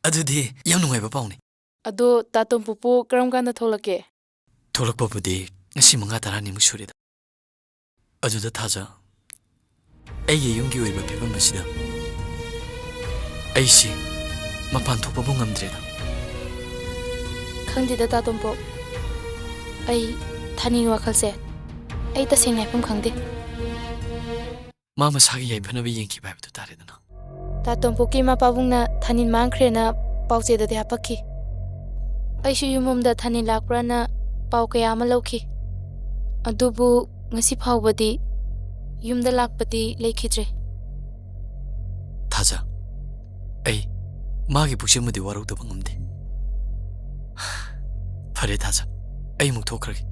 아두디 양 농아이바 파오네 ꯑꯗꯣ ꯇꯥꯇꯣꯝ ꯄꯨꯄꯨ ꯀꯔꯝ ꯀꯥꯟꯗ ꯊꯣꯛꯂꯛꯀꯦ? ꯊꯣꯛꯂꯛꯄꯕꯨꯗꯤ ꯉꯁꯤ 5-10ꯅꯤꯃꯨꯛ ꯁꯨꯔꯦꯗ ꯑꯗꯨꯗ ꯊꯥꯖ ꯑꯩꯒꯤ ꯌꯨꯝꯒꯤ ꯑꯣꯏꯕ ꯐꯤꯕꯝ ꯑꯁꯤꯗ ꯑꯩꯁꯤ ꯃꯄꯥꯟ ꯊꯣꯛꯄꯕꯨ ꯉꯝꯗ꯭ꯔꯦꯗ ꯈꯪꯗꯦꯗ ꯇꯥꯇꯣꯝꯄꯣꯛ ꯑꯩ ꯊꯥꯅꯤꯡ ꯋꯥꯈꯜꯁꯦ ꯑꯩ ꯇꯁꯦꯡꯅ ꯍꯥꯏꯐꯝ ꯈꯪꯗꯦ ꯃꯥ ꯃꯁꯥꯒꯤ ꯌꯥꯏꯐꯅꯕ ꯌꯦꯡꯈꯤꯕ ꯍꯥꯏꯕꯗꯨ ꯇꯥꯔꯦꯗꯅ ꯇꯥꯇꯣꯝꯄꯣꯛꯀꯤ ꯃꯄꯥꯕꯨꯡꯅ ꯊꯥꯅꯤꯟ ꯃꯥꯡꯈ꯭ꯔꯦꯅ ꯄꯥꯎꯆꯦꯗꯗꯤ ꯍꯥꯞꯄꯛꯈꯤ ꯑꯩꯁꯨ ꯌꯨꯝꯂꯣꯝꯗ ꯊꯥꯅꯤꯟ ꯂꯥꯛꯄ꯭ꯔꯥꯅ ꯄꯥꯎ ꯀꯌꯥ ꯑꯃ ꯂꯧꯈꯤ ꯑꯗꯨꯕꯨ ꯉꯁꯤ ꯐꯥꯎꯕꯗꯤ ꯌꯨꯝꯗ ꯂꯥꯛꯄꯗꯤ ꯂꯩꯈꯤꯗ꯭ꯔꯦ ꯊꯥꯖ ꯑꯩ ꯃꯥꯒꯤ ꯄꯨꯛꯆꯦꯜꯕꯨꯗꯤ ꯋꯥꯔꯧꯗꯕ ꯉꯝꯗꯦ ꯐꯔꯦ ꯊꯥꯖ ꯑꯩ ꯑꯃꯨꯛ ꯊꯣꯛꯈ꯭ꯔꯒꯦ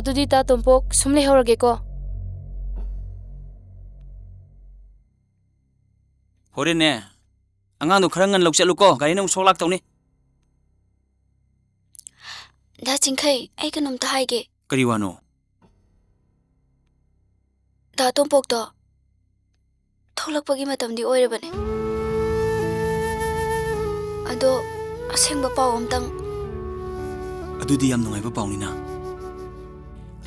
ꯑꯗꯨꯗꯤ ꯇꯥ ꯇꯣꯝꯄꯣꯛ ꯁꯨꯝ ꯂꯩꯍꯧꯔꯒꯦꯀꯣ ꯍꯣꯔꯦꯟꯅꯦ ꯑꯉꯥꯡꯗꯣ ꯈꯔ ꯉꯟꯅ ꯂꯧ ꯆꯠꯂꯨꯀꯣ ꯒꯥꯔꯤꯅ ꯑꯃꯨꯛ ꯁꯣꯛ ꯂꯥꯛꯇꯧꯅꯤ ꯗꯥ ꯆꯤꯡꯈꯩ ꯑꯩ ꯀꯩꯅꯣꯝꯇ ꯍꯥꯏꯒꯦ ꯀꯔꯤ ꯋꯥꯅꯣ ꯗꯥ ꯇꯣꯝꯄꯣꯛꯇꯣ ꯊꯣꯛꯂꯛꯄꯒꯤ ꯃꯇꯝꯗꯤ ꯑꯣꯏꯔꯕꯅꯦ ꯑꯗꯣ ꯑꯁꯦꯡꯕ ꯄꯥꯎ ꯑꯝꯇꯪ ꯑꯗꯨꯗꯤ ꯌꯥꯝ ꯅꯨꯡꯉꯥꯏꯕ ꯄꯥꯎꯅꯤꯅ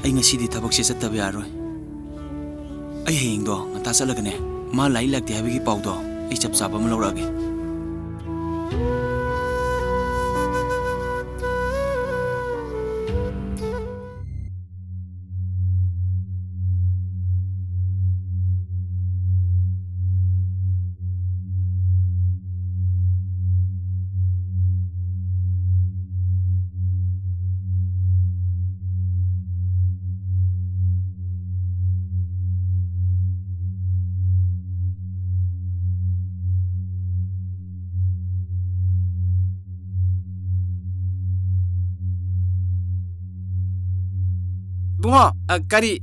ꯑꯩ ꯉꯁꯤꯗꯤ ꯊꯕꯛꯁꯦ ꯆꯠꯇꯕ ꯌꯥꯔꯣꯏ ꯑꯩ ꯍꯌꯦꯡꯗꯣ ꯉꯟꯇꯥ ꯆꯠꯂꯒꯅꯦ ꯃꯥ ꯂꯥꯛꯏ ꯂꯥꯛꯇꯦ ꯍꯥꯏꯕꯒꯤ ꯄꯥꯎꯗꯣ ꯑꯩ ꯆꯞ ꯆꯥꯕ ꯑꯃ ꯂꯧꯔꯛꯑꯒꯦ ꯕꯨꯡꯉꯣ ꯀꯔꯤ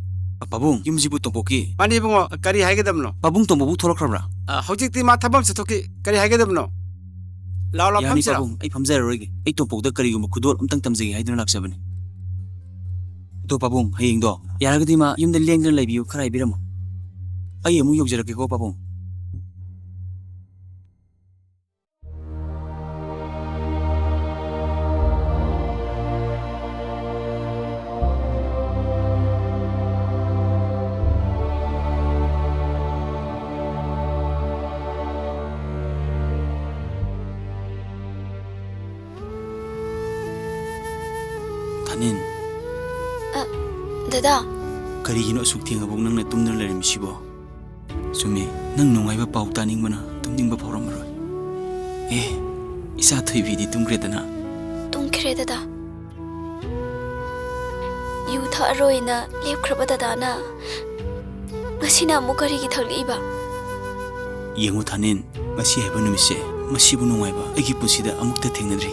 ꯄꯥꯕꯨꯡ ꯌꯨꯝꯁꯤꯕꯨ ꯇꯣꯝꯄꯣꯛꯀꯤ ꯃꯥꯅꯤ ꯕꯨꯡꯉꯣ ꯀꯔꯤ ꯍꯥꯏꯒꯗꯕꯅꯣ ꯄꯥꯕꯨꯡ ꯇꯣꯝꯄꯣꯛꯕꯨ ꯊꯣꯛꯂꯛꯈ꯭ꯔꯕ꯭ꯔꯥ ꯍꯧꯖꯤꯛꯇꯤ ꯃꯥ ꯊꯕꯛ ꯆꯠꯊꯣꯛꯈꯤ ꯀꯔꯤ ꯍꯥꯏꯒꯗꯕꯅꯣ ꯂꯥꯎ ꯂꯥꯎ ꯌꯥꯅꯤ ꯐꯝꯁꯤꯔꯣ ꯄꯥꯕꯨꯡ ꯑꯩ ꯐꯝꯖꯔꯔꯣꯏꯒꯦ ꯑꯩ ꯇꯣꯝꯄꯣꯛꯇ ꯀꯔꯤꯒꯨꯝꯕ ꯈꯨꯗꯣꯜ ꯑꯝꯇꯪ ꯇꯝꯖꯒꯦ ꯍꯥꯏꯗꯨꯅ ꯂꯥꯛꯆꯕꯅꯤ ꯑꯗꯣ ꯄꯥꯕꯨꯡ ꯍꯌꯦꯡꯗꯣ ꯌꯥꯔꯒꯗꯤ ꯃꯥ ꯌꯨꯝꯗ ꯂꯦꯡꯗꯅ ꯂꯩꯕꯤꯌꯨ ꯈꯔ ꯍꯥꯏꯕꯤꯔꯝꯃꯣ ꯑꯩ ꯑꯃꯨꯛ ꯌꯧꯖꯔꯛꯀꯦꯀꯣ ꯄꯥꯕꯨꯡ ꯊꯥꯅꯤꯟ ꯗꯗꯥ ꯀꯔꯤꯒꯤꯅꯣ ꯑꯁꯨꯛ ꯊꯦꯡꯉꯐꯥꯎ ꯅꯪꯅ ꯇꯨꯝꯗꯨꯅ ꯂꯩꯔꯝꯃꯤꯁꯤꯕꯣ ꯆꯨꯝꯃꯤ ꯅꯪ ꯅꯨꯡꯉꯥꯏꯕ ꯄꯥꯎ ꯇꯥꯅꯤꯡꯕꯅ ꯇꯨꯝꯅꯤꯡꯕ ꯐꯥꯎꯔꯝꯃꯔꯣꯏ ꯏꯆꯥ ꯊꯣꯏꯕꯤꯗꯤ ꯇꯨꯝꯈ꯭ꯔꯦꯗꯅ ꯇꯨꯝꯈ꯭ꯔꯦ ꯗꯗꯥ ꯌꯨ ꯊꯛꯑꯔꯣꯏꯅ ꯂꯦꯞꯈ꯭ꯔꯕ ꯗꯗꯥꯅ ꯉꯁꯤꯅ ꯑꯃꯨꯛ ꯀꯔꯤꯒꯤ ꯊꯛꯂꯛꯏꯕ ꯌꯦꯡꯉꯨ ꯊꯥꯅꯤꯟ ꯉꯁꯤ ꯍꯥꯏꯕ ꯅꯨꯃꯤꯠꯁꯦ ꯃꯁꯤꯕꯨ ꯅꯨꯡꯉꯥꯏꯕ ꯑꯩꯒꯤ ꯄꯨꯟꯁꯤꯗ ꯑꯃꯨꯛꯇ ꯊꯦꯡꯅꯗ꯭ꯔꯤ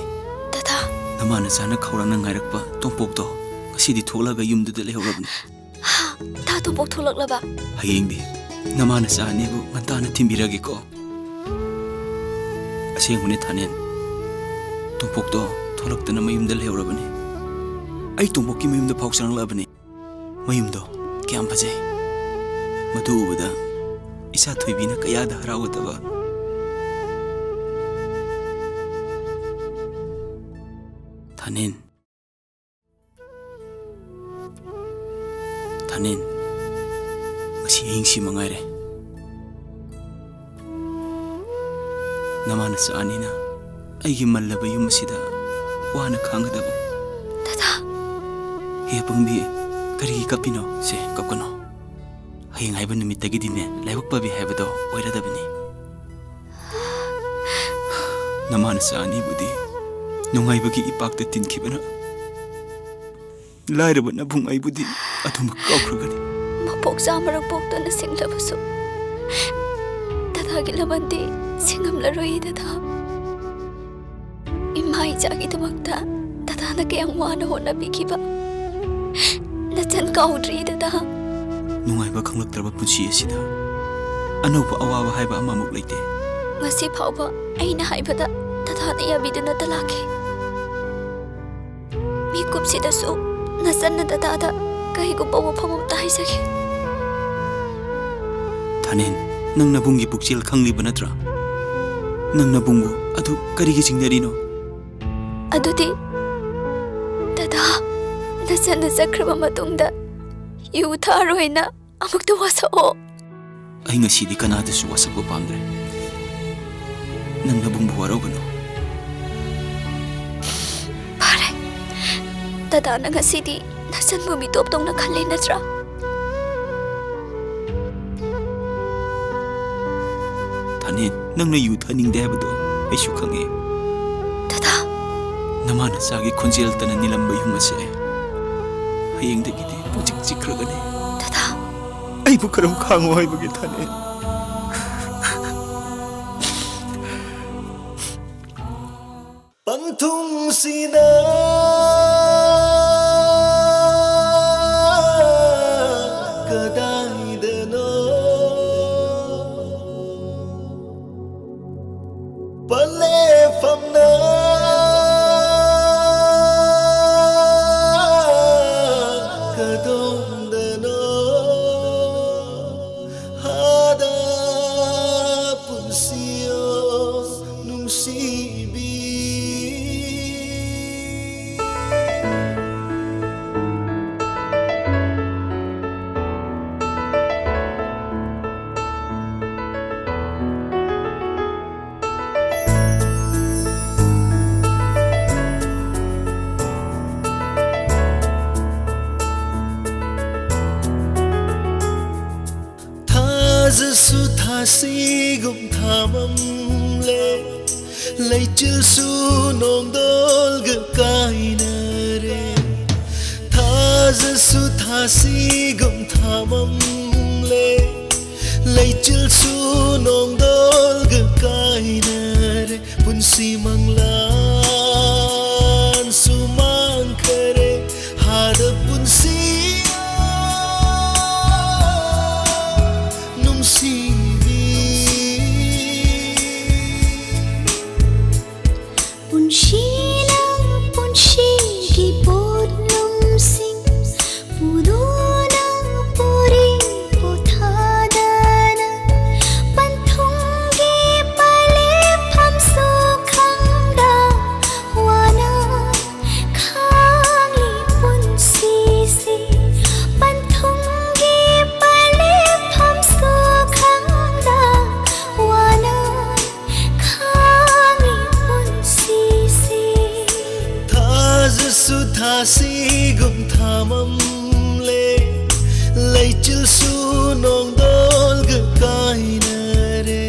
ꯗꯗꯥ ꯅꯃꯥ ꯅꯆꯥꯅ ꯈꯧꯔꯥꯡꯅ ꯉꯥꯏꯔꯛꯄ ꯇꯣꯝꯄꯣꯛꯇꯣ ꯉꯁꯤꯗꯤ ꯊꯣꯛꯂꯒ ꯌꯨꯝꯗꯨꯗ ꯂꯩꯍꯧꯔꯕꯅꯤ ꯗꯥ ꯇꯣꯝꯄꯣꯛ ꯊꯣꯛꯂꯛꯂꯕ ꯍꯌꯦꯡꯗꯤ ꯅꯃꯥ ꯅꯆꯥ ꯑꯅꯤꯕꯨ ꯉꯟꯇꯥꯅ ꯊꯤꯟꯕꯤꯔꯒꯦꯀꯣ ꯑꯁꯦꯡꯕꯅꯤ ꯊꯥꯅꯤꯟ ꯇꯣꯝꯄꯣꯛꯇꯣ ꯊꯣꯛꯂꯛꯇꯅ ꯃꯌꯨꯝꯗ ꯂꯩꯍꯧꯔꯕꯅꯤ ꯑꯩ ꯇꯣꯝꯄꯣꯛꯀꯤ ꯃꯌꯨꯝꯗ ꯐꯥꯎ ꯆꯪꯂꯛꯂꯕꯅꯤ ꯃꯌꯨꯝꯗꯣ ꯀꯌꯥꯝ ꯐꯖꯩ ꯃꯗꯨ ꯎꯕꯗ ꯏꯆꯥ ꯊꯣꯏꯕꯤꯅ ꯀꯌꯥꯗ ꯍꯔꯥꯎꯒꯗꯕ ꯊꯥꯅꯤꯟ ꯊꯥꯅꯤꯟ ꯉꯁꯤ ꯑꯍꯤꯡꯁꯤ ꯃꯉꯥꯏꯔꯦ ꯅꯃꯥ ꯅꯆꯥ ꯑꯅꯤꯅ ꯑꯩꯒꯤ ꯃꯜꯂꯕ ꯌꯨꯝ ꯑꯁꯤꯗ ꯋꯥꯅ ꯈꯥꯡꯒꯗꯕ ꯗꯗꯥ ꯄꯪꯕꯤ ꯀꯔꯤꯒꯤ ꯀꯞꯄꯤꯅꯣ ꯁꯦ ꯀꯞꯀꯅꯣ ꯍꯌꯦꯡ ꯍꯥꯏꯕ ꯅꯨꯃꯤꯠꯇꯒꯤꯗꯤꯅꯦ ꯂꯥꯏꯕꯛ ꯐꯕꯤ ꯍꯥꯏꯕꯗꯣ ꯑꯣꯏꯔꯗꯕꯅꯤ ꯅꯃꯥ ꯅꯆꯥ ꯑꯅꯤꯕꯨꯗꯤ ꯅꯨꯡꯉꯥꯏꯕꯒꯤ ꯏꯄꯥꯛꯇ ꯇꯤꯟꯈꯤꯕꯅ ꯂꯥꯏꯔꯕ ꯅꯕꯨꯡ ꯑꯩꯕꯨꯗꯤ ꯑꯗꯨꯃꯛ ꯀꯥꯎꯈ꯭ꯔꯒꯅꯤ ꯃꯄꯣꯛ ꯆꯥꯃꯔꯛ ꯄꯣꯛꯇꯅ ꯁꯤꯡꯂꯕꯁꯨ ꯗꯗꯥꯒꯤ ꯂꯃꯟꯗꯤ ꯁꯤꯡꯉꯝꯂꯔꯣꯏ ꯗꯗꯥ ꯏꯃꯥ ꯏꯆꯥꯒꯤꯗꯃꯛꯇ ꯗꯗꯥꯅ ꯀꯌꯥꯝ ꯋꯥꯅ ꯍꯣꯠꯅꯕꯤꯈꯤꯕ ꯅꯆꯟ ꯀꯥꯎꯗ꯭ꯔꯤ ꯗꯗꯥ ꯅꯨꯡꯉꯥꯏꯕ ꯈꯪꯂꯛꯇ꯭ꯔꯕ ꯄꯨꯟꯁꯤ ꯑꯁꯤꯗ ꯑꯅꯧꯕ ꯑꯋꯥꯕ ꯍꯥꯏꯕ ꯑꯃꯃꯨꯛ ꯂꯩꯇꯦ ꯉꯁꯤ ꯐꯥꯎꯕ ꯑꯩꯅ ꯍꯥꯏꯕꯗ ꯗꯗꯥꯅ ꯌꯥꯕꯤꯗꯨꯅꯇ ꯂꯥꯛꯈꯤ ꯃꯤꯀꯨꯞꯁꯤꯗꯁꯨ ꯅꯆꯟꯅ ꯗꯗꯥꯗ ꯀꯔꯤꯒꯨꯝꯕ ꯋꯥꯐꯝ ꯑꯃꯇ ꯍꯥꯏꯖꯒꯦ ꯊꯥꯅꯤꯟ ꯅꯪ ꯅꯕꯨꯡꯒꯤ ꯄꯨꯛꯆꯦꯜ ꯈꯪꯂꯤꯕ ꯅꯠꯇ꯭ꯔꯥ ꯅꯪ ꯅꯕꯨꯡꯕꯨ ꯑꯗꯨ ꯀꯔꯤꯒꯤ ꯆꯤꯡꯅꯔꯤꯅꯣ ꯑꯗꯨꯗꯤ ꯗꯗꯥ ꯅꯆꯟꯅ ꯆꯠꯈ꯭ꯔꯕ ꯃꯇꯨꯡꯗ ꯌꯨ ꯊꯛꯑꯔꯣꯏꯅ ꯑꯃꯨꯛꯇ ꯋꯥꯁꯛꯑꯣ ꯑꯩ ꯉꯁꯤꯗꯤ ꯀꯅꯥꯗꯁꯨ ꯋꯥꯁꯛꯄ ꯄꯥꯝꯗ꯭ꯔꯦ ꯅꯪ ꯅꯕꯨꯡꯕꯨ ꯋꯥꯔꯧꯒꯅꯨ ꯐꯔꯦ ꯗꯗꯥꯅ ꯉꯁꯤꯗꯤ ꯅꯆꯟꯕꯨ ꯃꯤꯇꯣꯞ ꯇꯧꯅ ꯈꯜꯂꯦ ꯅꯠꯇ꯭ꯔꯥ ꯊꯥꯅꯤꯟ ꯅꯪꯅ ꯌꯨ ꯊꯛꯅꯤꯡꯗꯦ ꯍꯥꯏꯕꯗꯣ ꯑꯩꯁꯨ ꯈꯪꯉꯦ ꯗꯗꯥ ꯅꯃꯥ ꯅꯆꯥꯒꯤ ꯈꯣꯟꯖꯦꯜꯇꯅ ꯅꯤꯂꯝꯕ ꯌꯨꯝ ꯑꯁꯦ ꯍꯌꯦꯡꯗꯒꯤꯗꯤ ꯄꯨꯆꯤꯛ ꯆꯤꯛꯈ꯭ꯔꯒꯅꯤ ꯗꯗꯥ ꯑꯩꯕꯨ ꯀꯔꯝ ꯈꯥꯡꯉꯣ ꯍꯥꯏꯕꯒꯦ ꯊꯥꯅꯤꯟ nungsina kadaidano palefamna kadondano hada punsio nungsibi su thasi gum thamam le lay chil su nong dol ga kaina re thaz su thasi gum thamam le lay chil su nong dol ga kaina re punsi manglan su mang khare hada punsi thasi gum thamam le lay chil su nong dol ga kaina re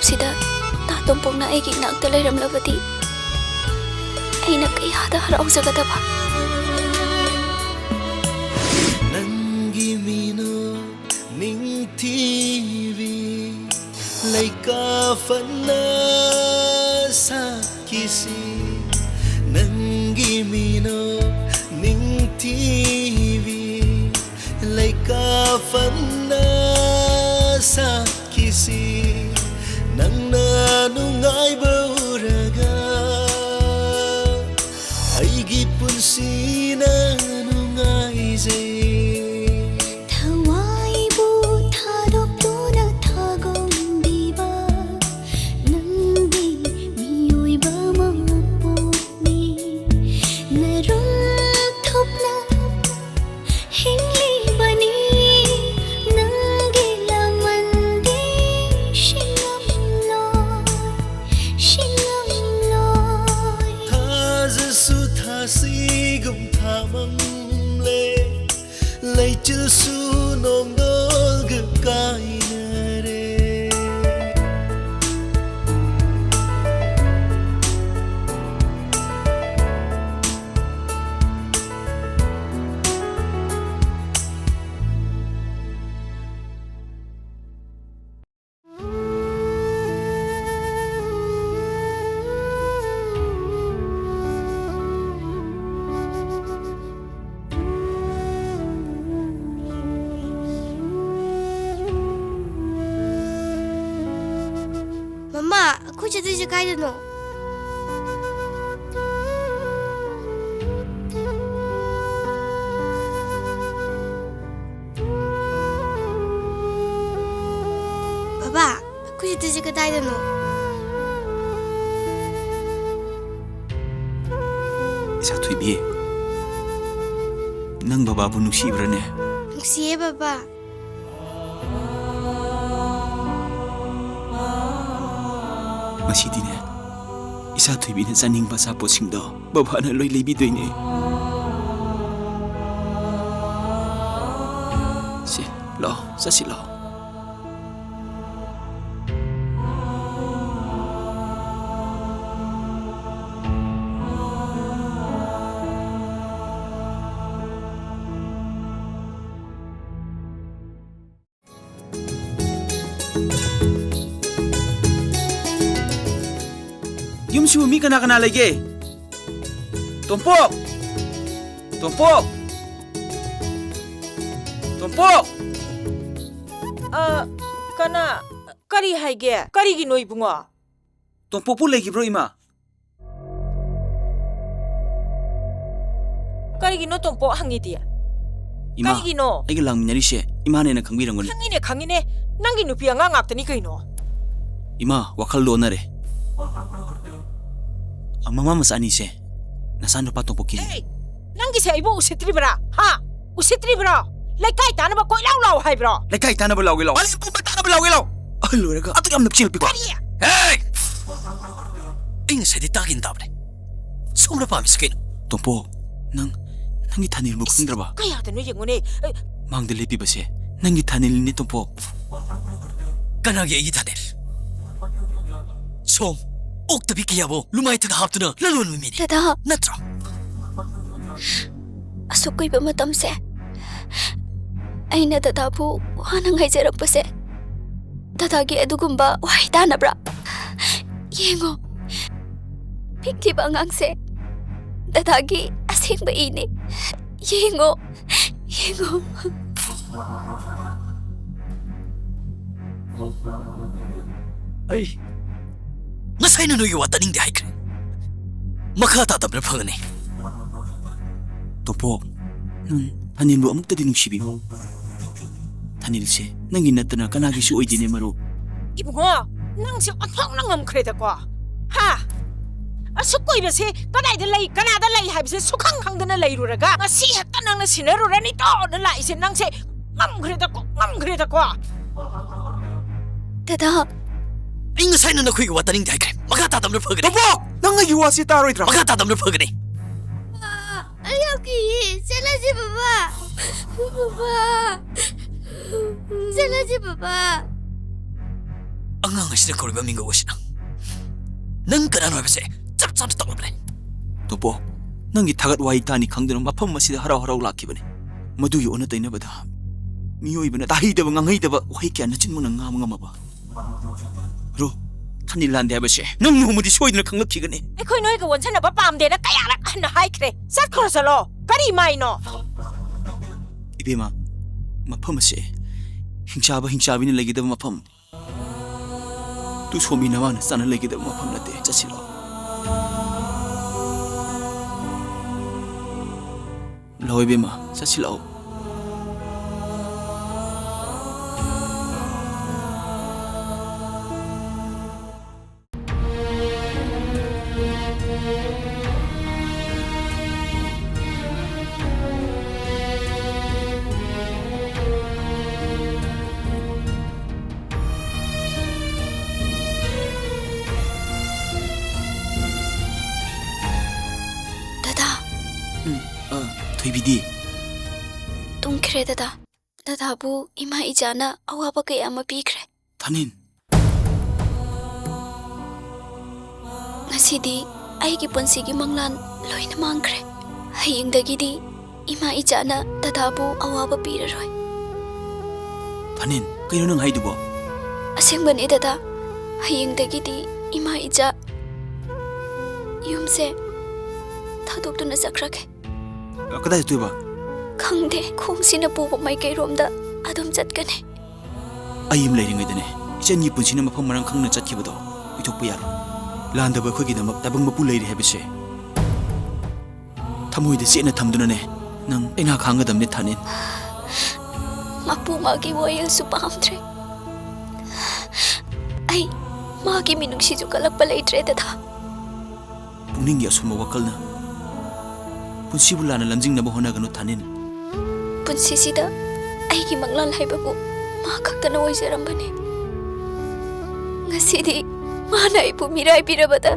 ꯁꯤꯗ ꯇꯥꯇꯣꯝꯄꯣꯛꯅ ꯑꯩꯒꯤ ꯏꯅꯥꯛꯇ ꯂꯩꯔꯝꯂꯕꯗꯤ ꯑꯩꯅ ꯀꯌꯥꯗ ꯍꯔꯥꯎꯖꯒꯗꯕ ꯅꯪꯒꯤ ꯃꯤꯅꯣ ꯅꯤꯡꯊꯤꯕꯤ ꯂꯩꯀꯥ ꯐꯅ ꯁꯥꯈꯤꯁꯤ ꯅꯪꯒꯤ ꯃꯤꯅꯣ ꯅꯤꯡꯊꯤꯕꯤ ꯂꯩꯀꯥ ꯐꯅ ꯁꯥꯈꯤꯁꯤ nangna nungay bauraga ꯑꯗꯨꯁꯨ ꯅꯣꯡꯗꯣꯜꯒ ꯀꯥꯏꯅꯔꯦ ꯃꯃꯥ ꯑꯩꯈꯣꯏ ꯆꯠꯇꯣꯏꯁꯦ ꯀꯥꯏꯗꯅꯣ? ꯕꯕꯥ ꯑꯩꯈꯣꯏ ꯆꯠꯇꯣꯏꯁꯦ ꯀꯗꯥꯏꯗꯅꯣ? 이사 투입이 능 바바부 눅시브라네. ꯅꯨꯡꯁꯤꯌꯦ ꯕꯕꯥ. ꯉꯁꯤꯗꯤꯅꯦ 이사 투입이는 ꯆꯥꯅꯤꯡꯕ ꯑꯆꯥꯄꯣꯠꯁꯤꯡꯗꯣ ꯕꯕꯥꯅ ꯂꯣꯏ ꯂꯩꯕꯤꯗꯣꯏꯅꯦ. ꯁꯤ ꯂꯥꯛꯑꯣ ꯆꯠꯁꯤ ꯂꯥꯛꯑꯣ. ꯌꯨꯝꯁꯤꯕꯨ ꯃꯤ ꯀꯅꯥ ꯀꯅꯥ ꯂꯩꯒꯦ? ꯇꯣꯝꯄꯣꯛ! ꯇꯣꯝꯄꯣꯛ! ꯇꯣꯝꯄꯣꯛ! ꯀꯅꯥ ꯀꯔꯤ ꯍꯥꯏꯒꯦ? ꯀꯔꯤꯒꯤꯅꯣ 이bungo? ꯇꯣꯝꯄꯣꯛꯄꯨ ꯂꯩꯈꯤꯕ꯭ꯔꯣ 이마? ꯀꯔꯤꯒꯤꯅꯣ ꯇꯣꯝꯄꯣꯛ ꯍꯪꯉꯤꯗꯤ? 이마, ꯀꯔꯤꯒꯤꯅꯣ? ꯑꯩꯒ ꯂꯥꯛꯃꯤꯟꯅꯔꯤꯁꯦ 이마ꯅꯦꯅ ꯈꯪꯕꯤꯔꯝꯒꯅꯤ. ꯈꯪꯉꯤꯅꯦ. ꯅꯪꯒꯤ ꯅꯨꯄꯤ ꯑꯉꯥꯡ ꯉꯥꯛꯇꯅꯤ ꯀꯩꯅꯣ. 이마, ꯋꯥꯈꯜ ꯂꯣꯟꯅꯔꯦ. ꯃꯃꯥ ꯃꯆꯥꯅꯤꯁꯦ ꯅꯁꯥ ꯅꯨꯄꯥ ꯇꯣꯝꯄꯣꯛꯀꯤꯅꯤ. ꯅꯪꯒꯤꯁꯦ ꯑꯩꯕꯨ ꯎꯁꯤꯠꯇ꯭ꯔꯤꯕ꯭ꯔꯥ? ꯍꯥ? ꯎꯁꯤꯠꯇ꯭ꯔꯤꯕ꯭ꯔꯣ? ꯂꯩꯀꯥꯏ ꯇꯥꯅꯕ ꯀꯣꯏꯂꯥꯎ ꯂꯥꯎ ꯍꯥꯏꯕ꯭ꯔꯣ? ꯂꯩꯀꯥꯏ ꯇꯥꯅꯕ ꯂꯥꯎꯒꯦ ꯂꯥꯎ. ꯑꯂꯦ ꯄꯨꯝꯕ ꯇꯥꯅꯕ ꯂꯥꯎꯒꯦ ꯂꯥꯎ. ꯑꯍꯜ ꯑꯣꯏꯔꯒ ꯑꯗꯨꯛ ꯌꯥꯝꯅ ꯆꯦꯜꯄꯤꯀꯣ. ꯍꯦ! ꯑꯩ ꯉꯁꯥꯏꯗꯤ ꯇꯥꯒꯤꯟ ꯇꯥꯕꯅꯦ. ꯁꯣꯝꯅ ꯄꯥꯝꯃꯤꯁꯤ ꯀꯩꯅꯣ? ꯇꯣꯝꯄꯣꯛ, ꯅꯪꯒꯤ ꯊꯥꯅꯤꯜꯕꯨ ꯈꯪꯗ꯭ꯔꯕ? ꯀꯌꯥꯗꯅꯣ ꯌꯦꯡꯉꯨꯅꯦ. ꯃꯥꯡꯗ ꯂꯦꯞꯄꯤꯕꯁꯦ ꯅꯪꯒꯤ ꯊꯥꯅꯤꯜꯅꯤ ꯇꯣꯝꯄꯣꯛ. ꯀꯅꯥꯒꯤ ꯑꯩꯒꯤ ꯊꯥꯅꯤꯜ? ꯁꯣꯝ ꯑꯣꯛꯇꯕꯤ ꯀꯌꯥꯕꯨ ꯂꯨꯃꯥꯏꯊꯛ ꯍꯥꯞꯇꯨꯅ ꯂꯂꯣꯟꯕ ꯃꯤꯅꯤ. ꯗꯗꯥ, ꯅꯠꯇ꯭ꯔꯣ? ꯑꯁꯨꯛ ꯀꯨꯏꯕ ꯃꯇꯝꯁꯦ ꯑꯩꯅ ꯗꯗꯥꯕꯨ ꯋꯥꯅ ꯉꯥꯏꯖꯔꯛꯄꯁꯦ ꯗꯗꯥꯒꯤ ꯑꯗꯨꯒꯨꯝꯕ ꯋꯥꯍꯩ ꯇꯥꯅꯕ꯭ꯔꯥ? ꯌꯦꯡꯉꯣ, ꯄꯤꯛꯈꯤꯕ ꯑꯉꯥꯡꯁꯦ ꯗꯗꯥꯒꯤ ꯑꯁꯦꯡꯕ 이니. ꯌꯦꯡꯉꯣ. ꯑꯩ ꯉꯁꯥꯏꯅ ꯅꯣꯏꯒꯤ ꯋꯥ ꯇꯥꯅꯤꯡꯗꯦ ꯍꯥꯏꯈ꯭ꯔꯦ. ꯃꯈꯥ ꯇꯥꯗꯕꯅ ꯐꯒꯅꯤ. ꯇꯣꯝꯄꯣꯛ, ꯅꯪ ꯊꯥꯅꯤꯜꯕꯨ ꯑꯃꯨꯛꯇꯗꯤ ꯅꯨꯡꯁꯤꯕꯤꯌꯨ. ꯊꯥꯅꯤꯜꯁꯦ ꯅꯪꯒꯤ ꯅꯠꯇꯅ ꯀꯅꯥꯒꯤꯁꯨ ꯑꯣꯏꯗꯦꯅꯦ ꯃꯔꯨꯞ. 이bungo, ꯅꯪꯁꯦ ꯑꯣꯟꯊꯣꯛꯅ ꯉꯝꯈ꯭ꯔꯦꯗꯀꯣ. ꯍꯥ? ꯑꯁꯨꯛ ꯀꯨꯏꯕꯁꯦ ꯀꯗꯥꯏꯗ ꯂꯩ ꯀꯅꯥꯗ ꯂꯩ ꯍꯥꯏꯕꯁꯦ ꯁꯨꯈꯪ ꯈꯪꯗꯅ ꯂꯩꯔꯨꯔꯒ ꯉꯁꯤ ꯍꯦꯛꯇ ꯅꯪꯅ ꯁꯤꯟꯅꯔꯨꯔꯅꯤ ꯇꯣꯅ ꯂꯥꯛꯏꯁꯦ ꯅꯪꯁꯦ ꯉꯝꯈ꯭ꯔꯦꯗꯀꯣ. ꯗꯗꯥ, ꯑꯩ ꯉꯁꯥꯏꯅ ꯅꯈꯣꯏꯒꯤ ꯋꯥ ꯇꯥꯅꯤꯡꯗꯦ ꯍꯥꯏꯈ꯭ꯔꯦ. ꯃꯈꯥ ꯇꯥꯗꯕꯅ ꯐꯒꯅꯤ. ꯇꯣꯝꯄꯣꯛ, ꯅꯪ ꯑꯩꯒꯤ ꯋꯥꯁꯤ ꯇꯥꯔꯣꯏꯗ꯭ꯔꯥ? ꯃꯈꯥ ꯇꯥꯗꯕꯅ ꯐꯒꯅꯤ. ꯑꯩ ꯌꯥꯝ ꯀꯤꯌꯦ. ꯆꯠꯂꯁꯤ ꯕꯕꯥ. ꯆꯠꯂꯁꯤ ꯕꯕꯥ. ꯑꯉꯥꯡ ꯑꯁꯤꯅ ꯀꯧꯔꯤꯕ ꯃꯤꯡꯒꯧ ꯑꯁꯤꯅ ꯅꯪ ꯀꯅꯥꯅꯣ ꯍꯥꯏꯕꯁꯦ ꯆꯞ ꯆꯥꯅ ꯇꯥꯛꯂꯕꯅꯦ. ꯇꯣꯝꯄꯣꯛ, ꯅꯪꯒꯤ ꯊꯥꯒꯠ ꯋꯥꯍꯩ ꯇꯥꯅꯤ ꯈꯪꯗꯅ ꯃꯐꯝ ꯑꯁꯤꯗ ꯍꯔꯥꯎ ꯍꯔꯥꯎ ꯂꯥꯛꯈꯤꯕꯅꯤ. ꯃꯗꯨꯒꯤ ꯑꯣꯟꯅ ꯇꯩꯅꯕꯗ ꯃꯤꯑꯣꯏꯕꯅ ꯇꯥꯍꯩꯗꯕ ꯉꯥꯡꯍꯩꯗꯕ ꯋꯥꯍꯩ ꯀꯌꯥ ꯅꯆꯤꯟꯃꯛꯅ ꯉꯥꯡꯕ ꯉꯝꯃꯕ? ꯔꯣ, ꯊꯥꯅꯤꯜ ꯂꯥꯟꯗꯦ ꯍꯥꯏꯕꯁꯦ ꯅꯪ ꯅꯣꯡꯃꯗꯤ ꯁꯣꯏꯗꯅ ꯈꯪꯂꯛꯈꯤꯒꯅꯤ. ꯑꯩꯈꯣꯏ ꯅꯣꯏꯒ ꯋꯟꯁꯟꯅꯕ ꯄꯥꯝꯗꯦꯅ ꯀꯌꯥꯔꯛ ꯍꯟꯅ ꯍꯥꯏꯈ꯭ꯔꯦ. ꯆꯠꯈ꯭ꯔꯣ. ꯀꯔꯤ ꯃꯥꯏꯅꯣ? 이베마, मफम से हिंसाबीना लेगीदब मफम तू सोमी नवान साना लेगीदब मफम नते चसिलो लो इबेमा चसिलो थोइबिदी तुम खरे दादा ꯗꯗꯥꯕꯨ ꯏꯃꯥ ꯏꯆꯥꯅ ꯑꯋꯥꯕ ꯀꯌꯥ ꯑꯃ ꯄꯤꯈ꯭ꯔꯦ. 타닌, ꯉꯁꯤꯗꯤ ꯑꯩꯒꯤ ꯄꯨꯟꯁꯤꯒꯤ ꯃꯪꯂꯥꯟ ꯂꯣꯏꯅ ꯃꯥꯡꯈ꯭ꯔꯦ. ꯍꯌꯦꯡꯗꯒꯤꯗꯤ ꯏꯃꯥ ꯏꯆꯥꯅ ꯗꯗꯥꯕꯨ ꯑꯋꯥꯕ ꯄꯤꯔꯔꯣꯏ. 타닌, 그이노 능 하이두보. ꯑꯁꯦꯡꯕꯅꯤ ꯗꯗꯥ. ꯍꯌꯦꯡꯗꯒꯤꯗꯤ ꯏꯃꯥ ꯏꯆꯥ ꯌꯨꯝꯁꯦ ꯊꯥꯗꯣꯛꯇꯨꯅ ꯆꯠꯈ꯭ꯔꯒꯦ. 그다이 뚜이바. ꯈꯪꯗꯦ, ꯈꯣꯡꯁꯤꯅ ꯄꯨꯕ ꯃꯥꯏꯀꯩꯔꯣꯝꯗ ꯑꯗꯨꯝ ꯆꯠꯀꯅꯤ. 아이임 레이링이드네. 이젠 이 분신의 마법 마랑 강나 짰기보다 이톡부 야로. 란다바 거기다막 따봉 마부 레이리 해비세. 타모이데 쎄나 탐두나네. 능 애나 강가담네 타닌. ꯃꯄꯨꯃꯥꯒꯤ ꯋꯥꯌꯦꯜꯁꯨ ꯄꯥꯝꯗ꯭ꯔꯦ. ꯑꯩ ꯃꯥꯒꯤ ꯃꯤꯅꯨꯡꯁꯤꯁꯨ ꯀꯜꯂꯛꯄ ꯂꯩꯇ꯭ꯔꯦ ꯗꯗꯥ. ꯄꯨꯛꯅꯤꯡꯒꯤ ꯑꯁꯨꯝꯕ ꯋꯥꯈꯜꯅ ꯄꯨꯟꯁꯤꯕꯨ ꯂꯥꯟꯅ ꯂꯝꯖꯤꯡꯅꯕ ꯍꯣꯠꯅꯒꯅꯨ ꯊꯥꯅꯤꯟ. ꯄꯨꯟꯁꯤꯁꯤꯗ ꯑꯩꯒꯤ ꯃꯪꯂꯥꯟ ꯍꯥꯏꯕꯕꯨ ꯃꯥ ꯈꯛꯇꯅ ꯑꯣꯏꯖꯔꯝꯕꯅꯤ. ꯉꯁꯤꯗꯤ ꯃꯥꯅ ꯑꯩꯕꯨ ꯃꯤꯔꯥꯏꯕꯤꯔꯕꯗ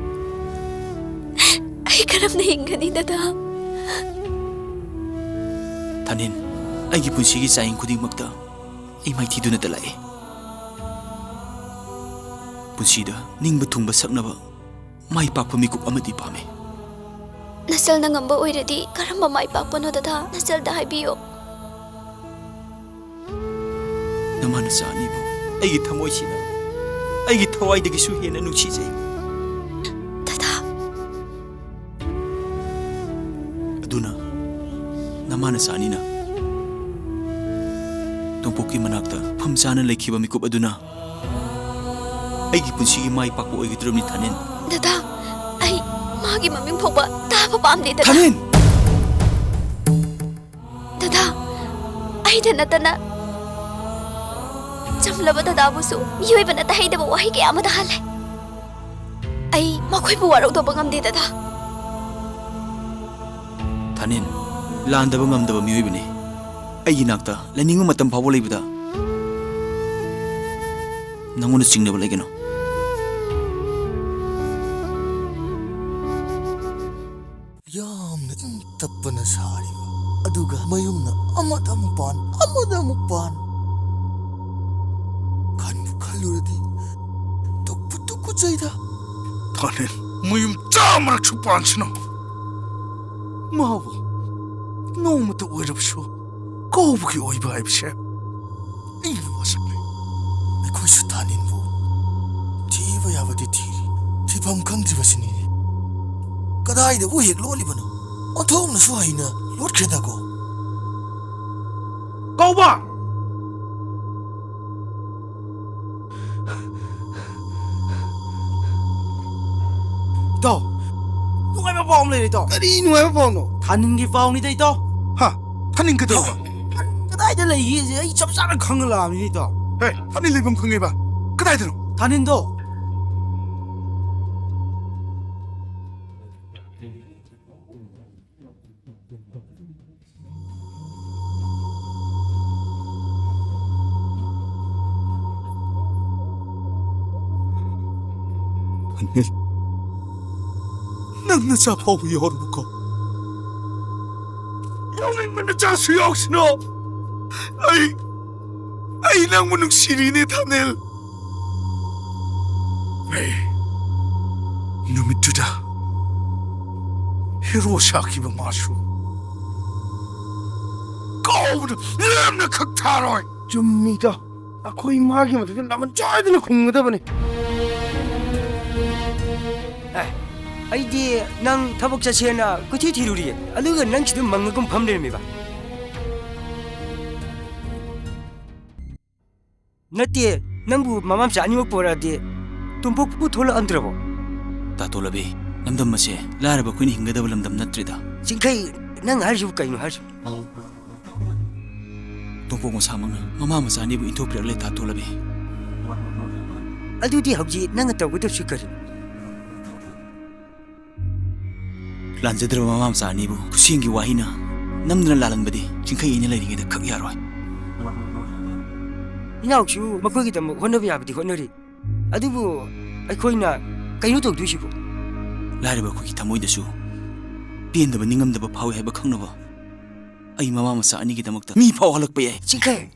ꯑꯩ ꯀꯔꯝꯅ ꯍꯤꯡꯒꯅꯤ ꯗꯗꯥ? 타닌, 아이기 분식이 쌓인 구딩먹다 이 마이티두나다 라에. 분시다 닝바 퉁바 삭나바 마이 빡파 미국 아마디 밤에. ꯅꯆꯜꯅ ꯉꯝꯕ ꯑꯣꯏꯔꯗꯤ ꯀꯔꯝꯕ ꯃꯥꯏ ꯄꯥꯛꯄꯅꯣ ꯗꯗꯥ? ꯅꯆꯜꯗ ꯍꯥꯏꯕꯤꯌꯣ. 나만은 싸니부 아이기 타모이시나 아이기 타와이데기 수희에는 누치제. 다다. 누나 나만은 싸니나 동복기 만학다 팜자는 레키바 미국 아두나 아이기 분식이 마이 빡고 아이기 드럼니 타닌. 다다. 아이 마기 마밍 포바 다바 밤니 다다. 타닌. 다다. 아이다 나타나 ꯆꯝꯂꯕ ꯗꯗꯥꯕꯨꯁꯨ ꯃꯤꯑꯣꯏꯕꯅ ꯇꯥꯍꯩꯗꯕ ꯋꯥꯍꯩ ꯀꯌꯥ ꯑꯃꯗ ꯍꯜꯂꯦ. ꯑꯩ ꯃꯈꯣꯏꯕꯨ ꯋꯥꯔꯧꯗꯕ ꯉꯝꯗꯦ ꯗꯗꯥ. 타닌, 란다바 ngamdaba 미오이ꯕꯅꯤ. ꯑꯩꯒꯤ ꯅꯥꯛꯇ ꯂꯩꯅꯤꯡꯕ ꯃꯇꯝ ꯐꯥꯎꯕ ꯂꯩꯕꯗ ꯅꯪꯉꯣꯟꯗ ꯆꯤꯡꯅꯕ ꯂꯩꯒꯅꯣ. ꯌꯥꯝꯅ ꯏꯪ ꯇꯞꯄꯅ ꯁꯥꯔꯤꯕ ꯑꯗꯨꯒ ꯃꯌꯨꯝꯅ ꯑꯃꯗ ꯑꯃꯨꯛ ꯄꯥꯟ ꯑꯃꯗ ꯑꯃꯨꯛ ꯄꯥꯟ. 칼로르디 똑부똑구자이다. 타닌, 무임 짜마라 축반치노. 마부, 너무도 어렵쇼. 거북이 오이바 아이비셰. 이리 와서네. 거기서 타닌부. 티바 야바디 티리. 티밤 강지바시니네. 까다이데 우익 로리바노. 어통나 수하이나 롯케다고. 거봐! ꯏꯇꯥꯎ ꯅꯨꯡꯉꯥꯏꯕ ꯄꯥꯎ ꯑꯃ ꯂꯩꯔꯦ ꯏꯇꯥꯎ. ꯀꯔꯤ ꯅꯨꯡꯉꯥꯏꯕ ꯄꯥꯎꯅꯣ? ꯊꯥꯅꯤꯟꯒꯤ ꯄꯥꯎꯅꯤꯗ ꯏꯇꯥꯎ. 하, 타닌 그대로가. ꯀꯗꯥꯏꯗ ꯂꯩꯒꯦꯁꯦ ꯑꯩ ꯆꯞ ꯆꯥꯅ ꯈꯪꯉ ꯂꯥꯛꯑꯕꯅꯤ ꯏꯇꯥꯎ. 에, 타닌 리범 긍해봐. 그다이드노. ꯊꯥꯅꯤꯟꯗꯣ 타닌, 낭나 자파우 여르부거. 영행만의 자수 역시노. 아이 낭무능 시리네 타닐. 에이, 놈이 두다. 히로샤키바 마슈. 거우르 람나 각타로이. ꯆꯨꯝꯃꯤꯗ. ꯑꯩꯈꯣꯏ ꯃꯥꯒꯤ ꯃꯊꯛꯇ ꯂꯥꯃꯟ ꯆꯥꯏꯗꯅ ꯈꯨꯝꯒꯗꯕꯅꯤ. ꯑꯩꯗꯤ ꯅꯪ ꯊꯕꯛ ꯆꯠꯁꯦꯅ ꯀꯣꯏꯊꯤ ꯊꯤꯔꯨꯔꯤꯌꯦ. ꯑꯗꯨꯒ ꯅꯪ ꯁꯤꯗ ꯃꯪꯉꯒꯨꯝ ꯐꯝ ꯂꯩꯔꯝꯃꯤꯕ. ꯅꯠꯇꯦ, ꯅꯪꯕꯨ ꯃꯃꯥꯝꯆꯥ ꯑꯅꯤꯃꯛ ꯄꯣꯔꯛꯑꯗꯤ ꯇꯣꯝꯄꯣꯛꯄꯨ ꯊꯣꯛꯂꯛꯑꯝꯗ꯭ꯔꯕꯣ? 따돌라비 lamdam mase laraba kuini hingadaba lamdam natrida. ꯆꯤꯡꯈꯩ, ꯅꯪ ꯍꯥꯏꯔꯤꯁꯤꯕꯨ ꯀꯩꯅꯣ ꯍꯥꯏꯔꯤꯁꯤꯕꯨ? 동포 모사망은 마마 모사니부 인토프레를 따돌라비. ꯑꯗꯨꯗꯤ ꯍꯧꯖꯤꯛ ꯅꯪꯅ ꯇꯧꯒꯗꯕꯁꯤ ꯀꯔꯤ? 란제드르 마마 모사니부 구시인기 와히나 남드나 라란바디 징카이 이네 레링에다 각 야로이. 이나옥수 ꯃꯈꯣꯏꯒꯤꯗꯃꯛ ꯍꯣꯠꯅꯕ ꯌꯥꯕꯗꯤ ꯍꯣꯠꯅꯔꯤ. ꯑꯗꯨꯕꯨ ꯑꯩꯈꯣꯏꯅ ꯀꯩꯅꯣ ꯇꯧꯗꯣꯏꯁꯤꯕꯨ? 라리바 쿠기 타모이데수 ꯄꯦꯟꯗꯕ ꯅꯤꯡꯉꯝꯗꯕ ꯐꯥꯎꯏ ꯍꯥꯏꯕ ꯈꯪꯅꯕ ꯑꯩ ꯃꯃꯥ ꯃꯆꯥ ꯑꯅꯤꯒꯤꯗꯃꯛꯇ ꯃꯤ ꯐꯥꯎ ꯍꯜꯂꯛꯄ ꯌꯥꯏ. ꯆꯤꯡꯈꯩ,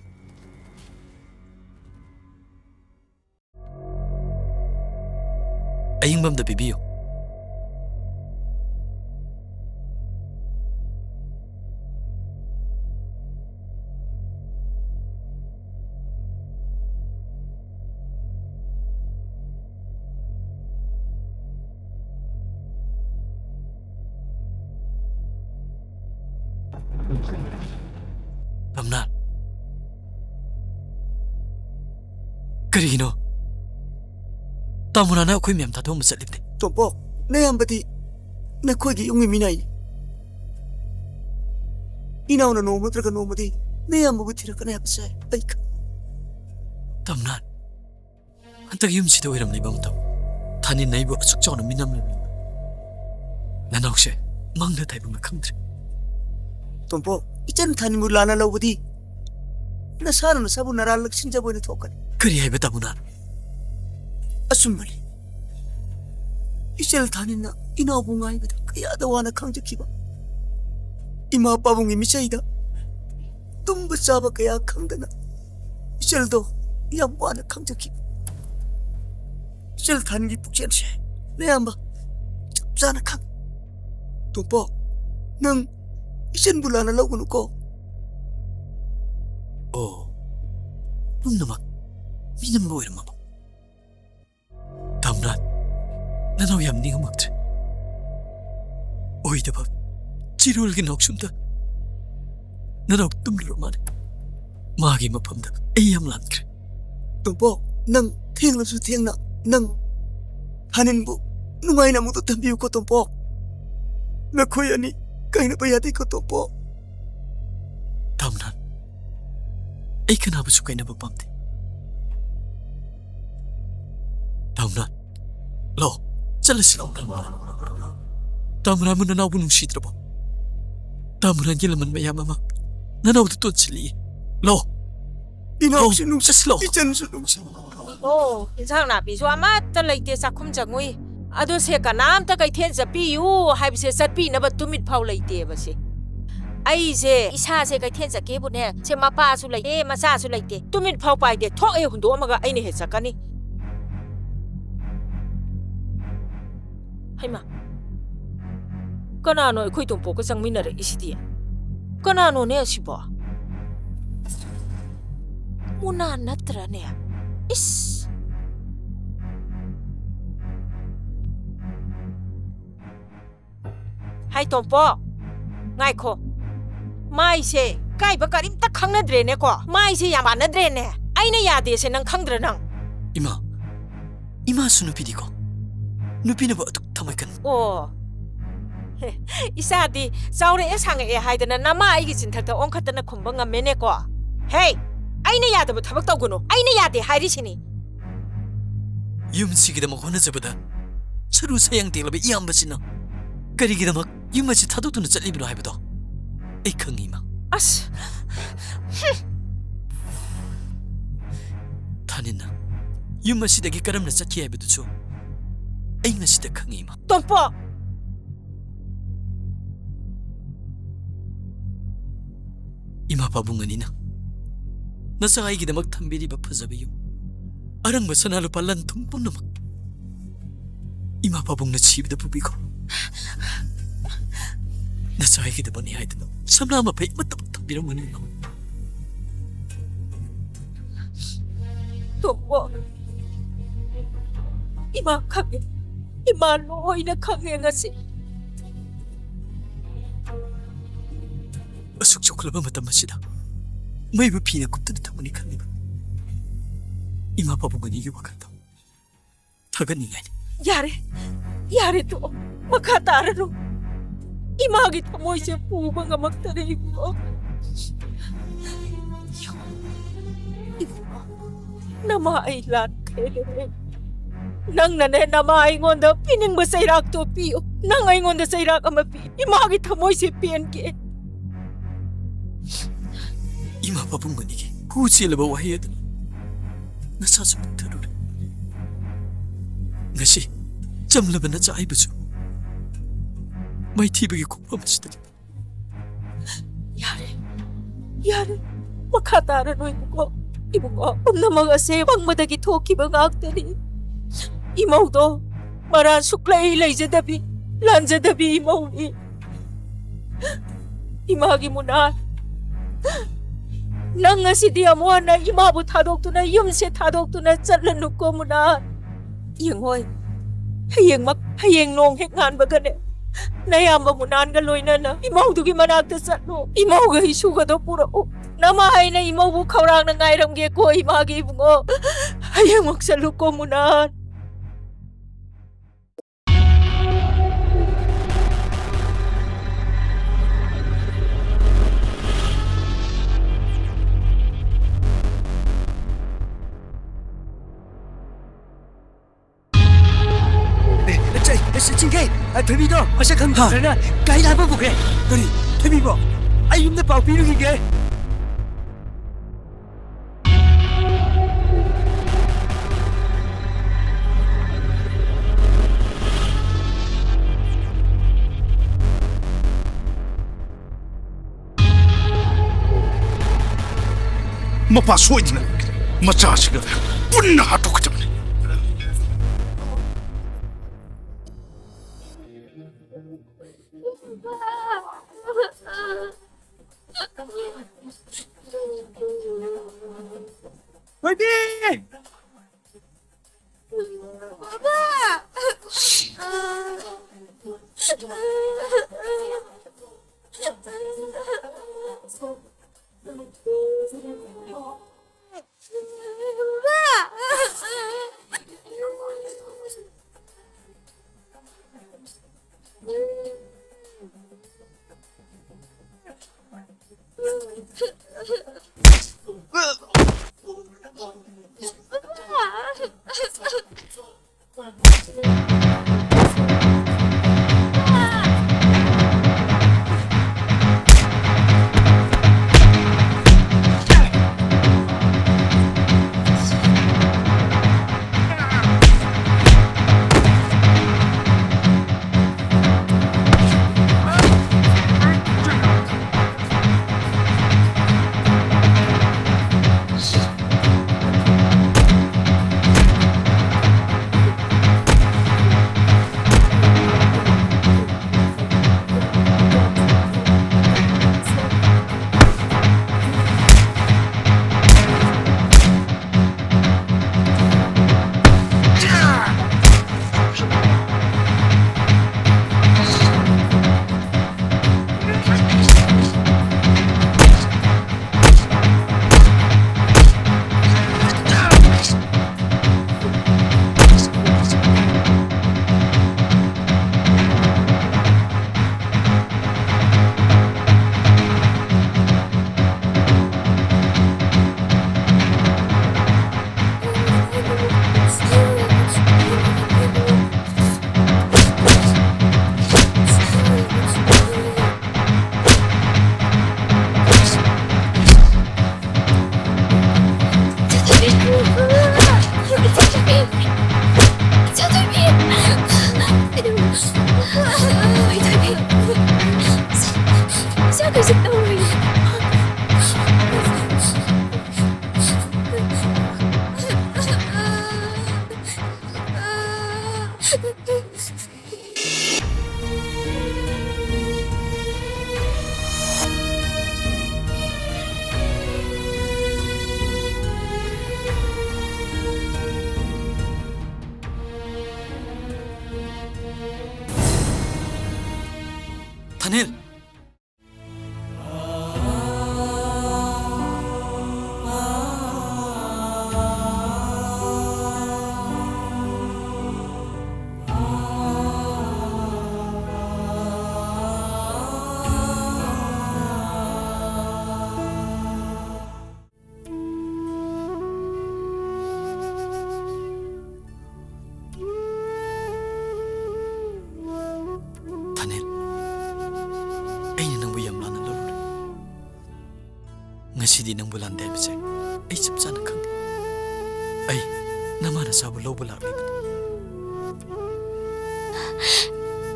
ꯑꯌꯤꯡꯕꯝꯗ ꯄꯤꯕꯤꯌꯨ ꯕꯝꯅꯥꯟ ꯀꯔꯤꯒꯤꯅꯣ ꯇꯥꯃꯨꯅꯥꯅ ꯑꯩꯈꯣꯏ ꯃꯌꯥꯝ ꯊꯥꯗꯣꯛꯑꯝꯕ ꯆꯠꯂꯤꯕꯅꯤ ꯇꯣꯝꯄꯣꯛ ꯅꯌꯥꯝꯕꯗꯤ ꯅꯈꯣꯏꯒꯤ ꯌꯨꯝꯒꯤ ꯃꯤꯅꯥꯏꯅꯤ ꯏꯅꯥꯎꯅ ꯅꯣꯡꯃ ꯅꯠꯇ꯭ꯔꯒ ꯅꯣꯡꯃꯗꯤ ꯅꯌꯥꯝꯕꯕꯨ ꯊꯤꯔꯛꯀꯅꯤ ꯍꯥꯏꯕꯁꯦ ꯑꯩ ꯇꯝꯅꯥꯟ ꯍꯟꯇꯛ ꯌꯨꯝꯁꯤꯗ ꯑꯣꯏꯔꯝꯂꯤꯕ ꯃꯇꯝ ꯊꯥꯅꯤꯟꯅꯩꯕꯨ ꯑꯁꯨꯛ ꯆꯥꯎꯅ ꯃꯤꯅꯝꯂꯝꯃꯤ ꯅꯅꯥꯎꯁꯦ ꯃꯪꯗ ꯇꯥꯏꯕꯪꯒ ꯈꯪꯗ꯭ꯔꯦ ꯇꯣꯝꯄꯣꯛ ꯏꯆꯟ ꯊꯥꯅꯤꯟꯕꯨ ꯂꯥꯟꯅ ꯂꯧꯕꯗꯤ ꯅꯁꯥꯅ ꯅꯁꯥꯕꯨ ꯅꯔꯥ ꯂꯛꯁꯤꯟꯖꯕ ꯑꯣꯏꯅ ꯊꯣꯛꯀꯅꯤ ꯀꯔꯤ ꯍꯥꯏꯕ ꯇꯥꯃꯨꯅꯥꯟ ꯑꯆꯨꯝꯕꯅꯤ ꯏꯆꯦꯜ ꯊꯥꯅꯤꯟꯅ ꯏꯅꯥꯎꯕꯨ ꯉꯥꯏꯕꯗ ꯀꯌꯥꯗ ꯋꯥꯅ ꯈꯪꯖꯈꯤꯕ ꯏꯃꯥ ꯄꯥꯕꯨꯡꯒꯤ ꯃꯤꯆꯩꯗ ꯇꯨꯝꯕ ꯆꯥꯕ ꯀꯌꯥ ꯈꯪꯗꯅ ꯏꯆꯦꯜꯗꯣ ꯌꯥꯝ ꯋꯥꯅ ꯈꯪꯖꯈꯤꯕ ꯏꯆꯦꯜ ꯊꯥꯅꯤꯟꯒꯤ ꯄꯨꯛꯆꯦꯜꯁꯦ ꯅꯌꯥꯝꯕ ꯆꯞ ꯆꯥꯅ ꯈꯪ ꯇꯣꯝꯄꯣꯛ ꯅꯪ 이젠 불안하려고 놓고 ꯄꯨꯝꯅꯃꯛ ꯃꯤꯅꯝꯕ ꯑꯣꯏꯔꯝꯃꯕ ꯇꯝꯅꯥꯟ ꯅꯅꯥꯎ ꯌꯥꯝ ꯅꯤꯡꯉꯝꯃꯛꯇ꯭ꯔꯦ ꯑꯣꯏꯗꯕ ꯆꯤꯔꯣꯜꯒꯤ ꯅꯥꯎꯁꯨꯝꯗ ꯅꯅꯥꯎ ꯇꯨꯝꯂꯨꯔ ꯃꯥꯜꯂꯦ ꯃꯥꯒꯤ ꯃꯐꯝꯗ ꯑꯩ ꯌꯥꯝ ꯂꯥꯟꯈ꯭ꯔꯦ ꯇꯣꯝꯄꯣꯛ ꯅꯪ ꯊꯦꯡꯂꯁꯨ ꯊꯦꯡꯅ ꯅꯪ ꯊꯥꯅꯤꯟꯕꯨ ꯅꯨꯡꯉꯥꯏꯅ ꯑꯃꯨꯛꯇ ꯊꯝꯕꯤꯌꯨꯀꯣ ꯇꯣꯝꯄꯣꯛ ꯅꯈꯣꯏ ꯑꯅꯤ ꯀꯥꯏꯅꯕ ꯌꯥꯗꯦꯀꯣ ꯇꯣꯝꯄꯣꯛ ꯇꯝꯅꯥꯟ ꯑꯩ ꯀꯅꯥꯕꯨꯁꯨ ꯀꯥꯏꯅꯕ ꯄꯥꯝꯗꯦ ꯇꯝꯅꯥꯟ ꯂꯥꯛꯑꯣ ꯆꯠꯂꯁꯤ ꯇꯥꯃꯨꯅꯥꯟꯕꯨ ꯅꯅꯥꯎꯕꯨ ꯅꯨꯡꯁꯤꯗ꯭ꯔꯕꯣ ꯇꯥꯃꯨꯅꯥꯟꯒꯤ ꯂꯃꯟ ꯃꯌꯥꯝ ꯑꯃ ꯅꯅꯥꯎꯗ ꯇꯣꯟꯁꯤꯜꯂꯤꯌꯦ ꯂꯥꯛꯑꯣ 이나옥씨 농사 이전수 농사 인상 나비수 아마따 레이테 사쿰 장우이 아도 세까 남따 가이텐 잡비유 하이비세 잣비나바 투밋 파우 레이테 바시 아이세 이사세 가이텐 잡게보네 제 마파수 레이테 마사수 레이테 투밋 파우 파이데 톡에 훈도 엄마가 아이네 했사까니 하이마 까나노 코이 돈 보고 상민나레 이시디야 까나노네 시보 Muna natrane. Is. Hai tompo. Ngai ko. Mai se kai ba karim ta khangna drene ko. Mai se yama na drene. Aina yade se nang khangdra nang. Ima su nupi di ko. Nupi na ba atuk tamay kan. Oh. Isadi saure esang e haidana nama ai gi sinthakta ongkhatana khumba ngamene ko. Hey. 아이네 야드부 타박 떠구노 아이네 야데 하이리시니 윰시기다막 혼나자보다 서로 사양되려면 이안바시나 그리기다막 윰마시 타도도는 짤리비로 하이보다 에이 강이마 아스 타닌나 윰마시다기 까람나 짝기 하이보도 줘 에이 나시다 강이마 똥뽀 이마 바붕은이나 nasa aigidamag tambiri ba pazabiyo arang ba sanalo palan tumpon namak ima pabong na chibida pubiko nasa aigidamag ni haidano samla mapay matabag tambirang manino tumbo ima kage ima loy na kage ngasi asuk choklaba matamashida may ba pinakupta na tamuni kanina ima pabungan iyo wakanta taganingay yare to makatara no imagit mo siya puba nga magtarig mo namailan kele nang nane namaingon da pining ba sa irak to piyo nang aingon da sa irak amapi imagit mo siya piyanke 이마 바쁜거니기 후지엘바 와해야든 나사서 못하루래 나시 잠라바나 짜이브주 마이 티브기 공범하시더니 야래 makatara no ibuko umna mga se pangmadagi toki bang aktari imawdo Maran suklay layjadabi, lanjadabi imawi. Imagi mo na. Nang nga si Diamo na imabu tadok to na yumse tadok to na tsalanuk ko mo na. Iyang hoy, hayeng nong hekan bagane. Nayamba mo naan galoy na na. Imaw dugi managta sa no. Imaw ga isuga do pura o. Namahay na imaw bu kaurang na ngayram ge ko imagi mo. Hayeng magsaluk ko mo naan. Singkay, Baby do, masa kang sana, kaya apa bukan? Tadi, Baby bo, ayam na pau pilu gigi. Mapa soidna, macha siga, punna hatok jamne. Baby! Tanil! Ngasi nang bulan day bisay ay sapsa na kang ay naman na sabu lobo lang liban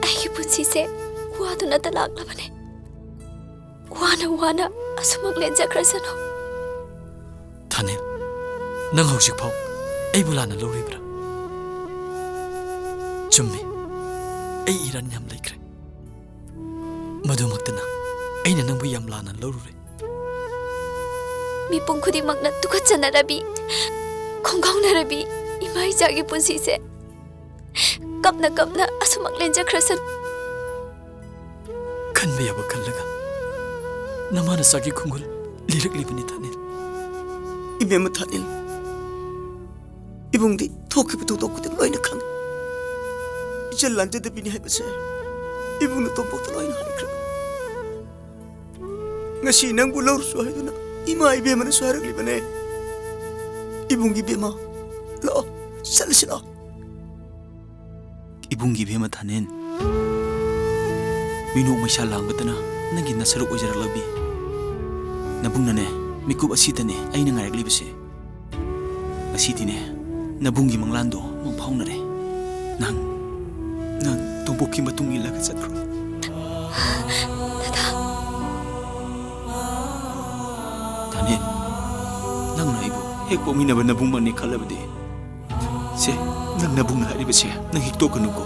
ay punsise wado na talak naman eh wana asumag lenza krasano Tanil nang hausik pao ay bulan na loribra ꯆꯨꯝꯃꯤ ꯑꯩ ꯏꯔꯥꯟ ꯌꯥꯝ ꯂꯩꯈ꯭ꯔꯦ ꯃꯗꯨꯃꯛꯇꯅ ꯑꯩꯅ ꯅꯪꯕꯨ ꯌꯥꯝ ꯂꯥꯟꯅ ꯂꯧꯔꯨꯔꯦ ꯃꯤꯄꯨꯝ ꯈꯨꯗꯤꯡꯃꯛꯅ ꯇꯨꯀꯠꯆꯅꯔꯕꯤ ꯈꯣꯡꯒꯥꯎꯅꯔꯕꯤ ꯏꯃꯥ ꯏꯆꯥꯒꯤ ꯄꯨꯟꯁꯤꯁꯦ ꯀꯞꯅ ꯀꯞꯅ ꯑꯁꯨꯃꯛ ꯂꯦꯟꯖꯈ꯭ꯔꯁꯅꯨ ꯈꯟꯕ ꯌꯥꯕ ꯈꯜꯂꯒ ꯅꯃꯥꯅ ꯆꯥꯒꯤ ꯈꯣꯡꯒꯨꯜ ꯂꯤꯔꯛꯂꯤꯕꯅꯤ ꯊꯥꯅꯤꯜ 이메모 타닐 이봉디 토끼부터 도끼도 로이나 칸 이제 란제데 비니 해보세 이봉도 똥복도 로이나 하이크라 ngasi nang bulau suai tu na ima ibe mana suara kali bane ibungi bema lo salsila ibungi bema thanen minu maisha langbadana nangi nasaruk ojaralabi nabungnane mikub asitane aina ngaraglibase asitine nabungi manglando mangphaunare nang tongboki matung ilaga chatkro thanen nang naibu hek pominaba nabung mane khalabade se nang nabung haribase nang hikto kanuko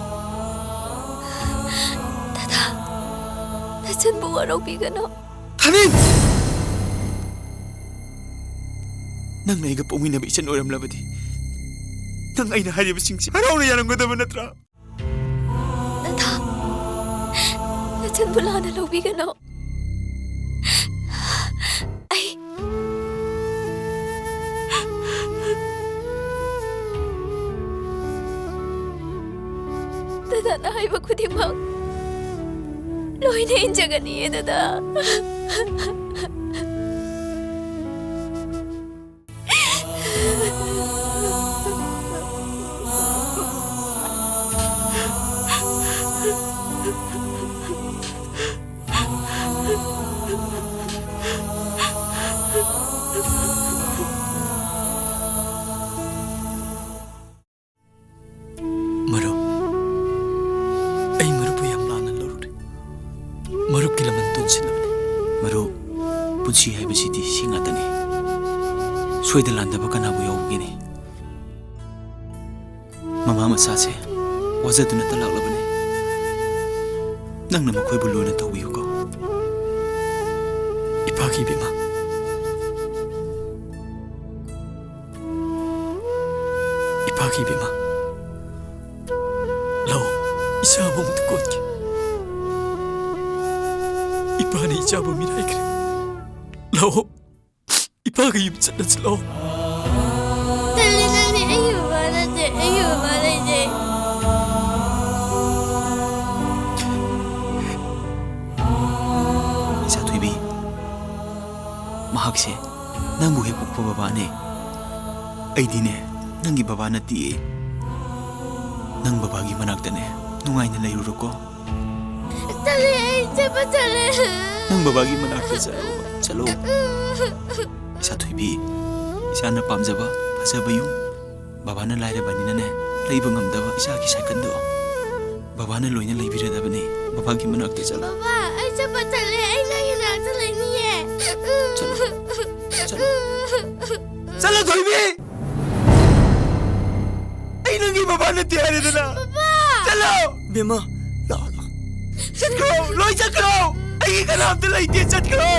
나전 뭐하러 비가노 thanen nang naiga pominaba isan oramlabadi nang aina haribasingsi harawna yananggodaba natra 나전 불안한 비가노 다다 하이바 쿠디막 로이네 인자가니에 다다 Marup ay marup yam lanan lorure marup kilaman tunsilabne marup punsi haibasiti singatani soida landaba kanabu yawgini mama masase wazaduna talaklabane nangna makhoi buluna tawiyuko ipagi bima ipagi bima lau isabo mutkotki ipani isabo miraikre lau ipagi yumchatnas lau Dali nani ayu mana je isa tuibi mahakse nangbu he pukpa babane aidine nangi baba nati nang babagi manaktane nungaina layruko Dali ay jaba dali nang babagi manakta chalo isa tuibi isa na pamjaba phasaba yung baba na lairabani ne leiba ngamdaba isa ki sakando baba na loina leibiradabani babagi manakta chalo Baba ay jaba dali ay lagi nakta lagi ye चलो धोइबी आई नंगी बाबा ने तैयार है ना चलो बेमा ला ला चल करो लोई चल करो आई का नाम तो लाई दे चल करो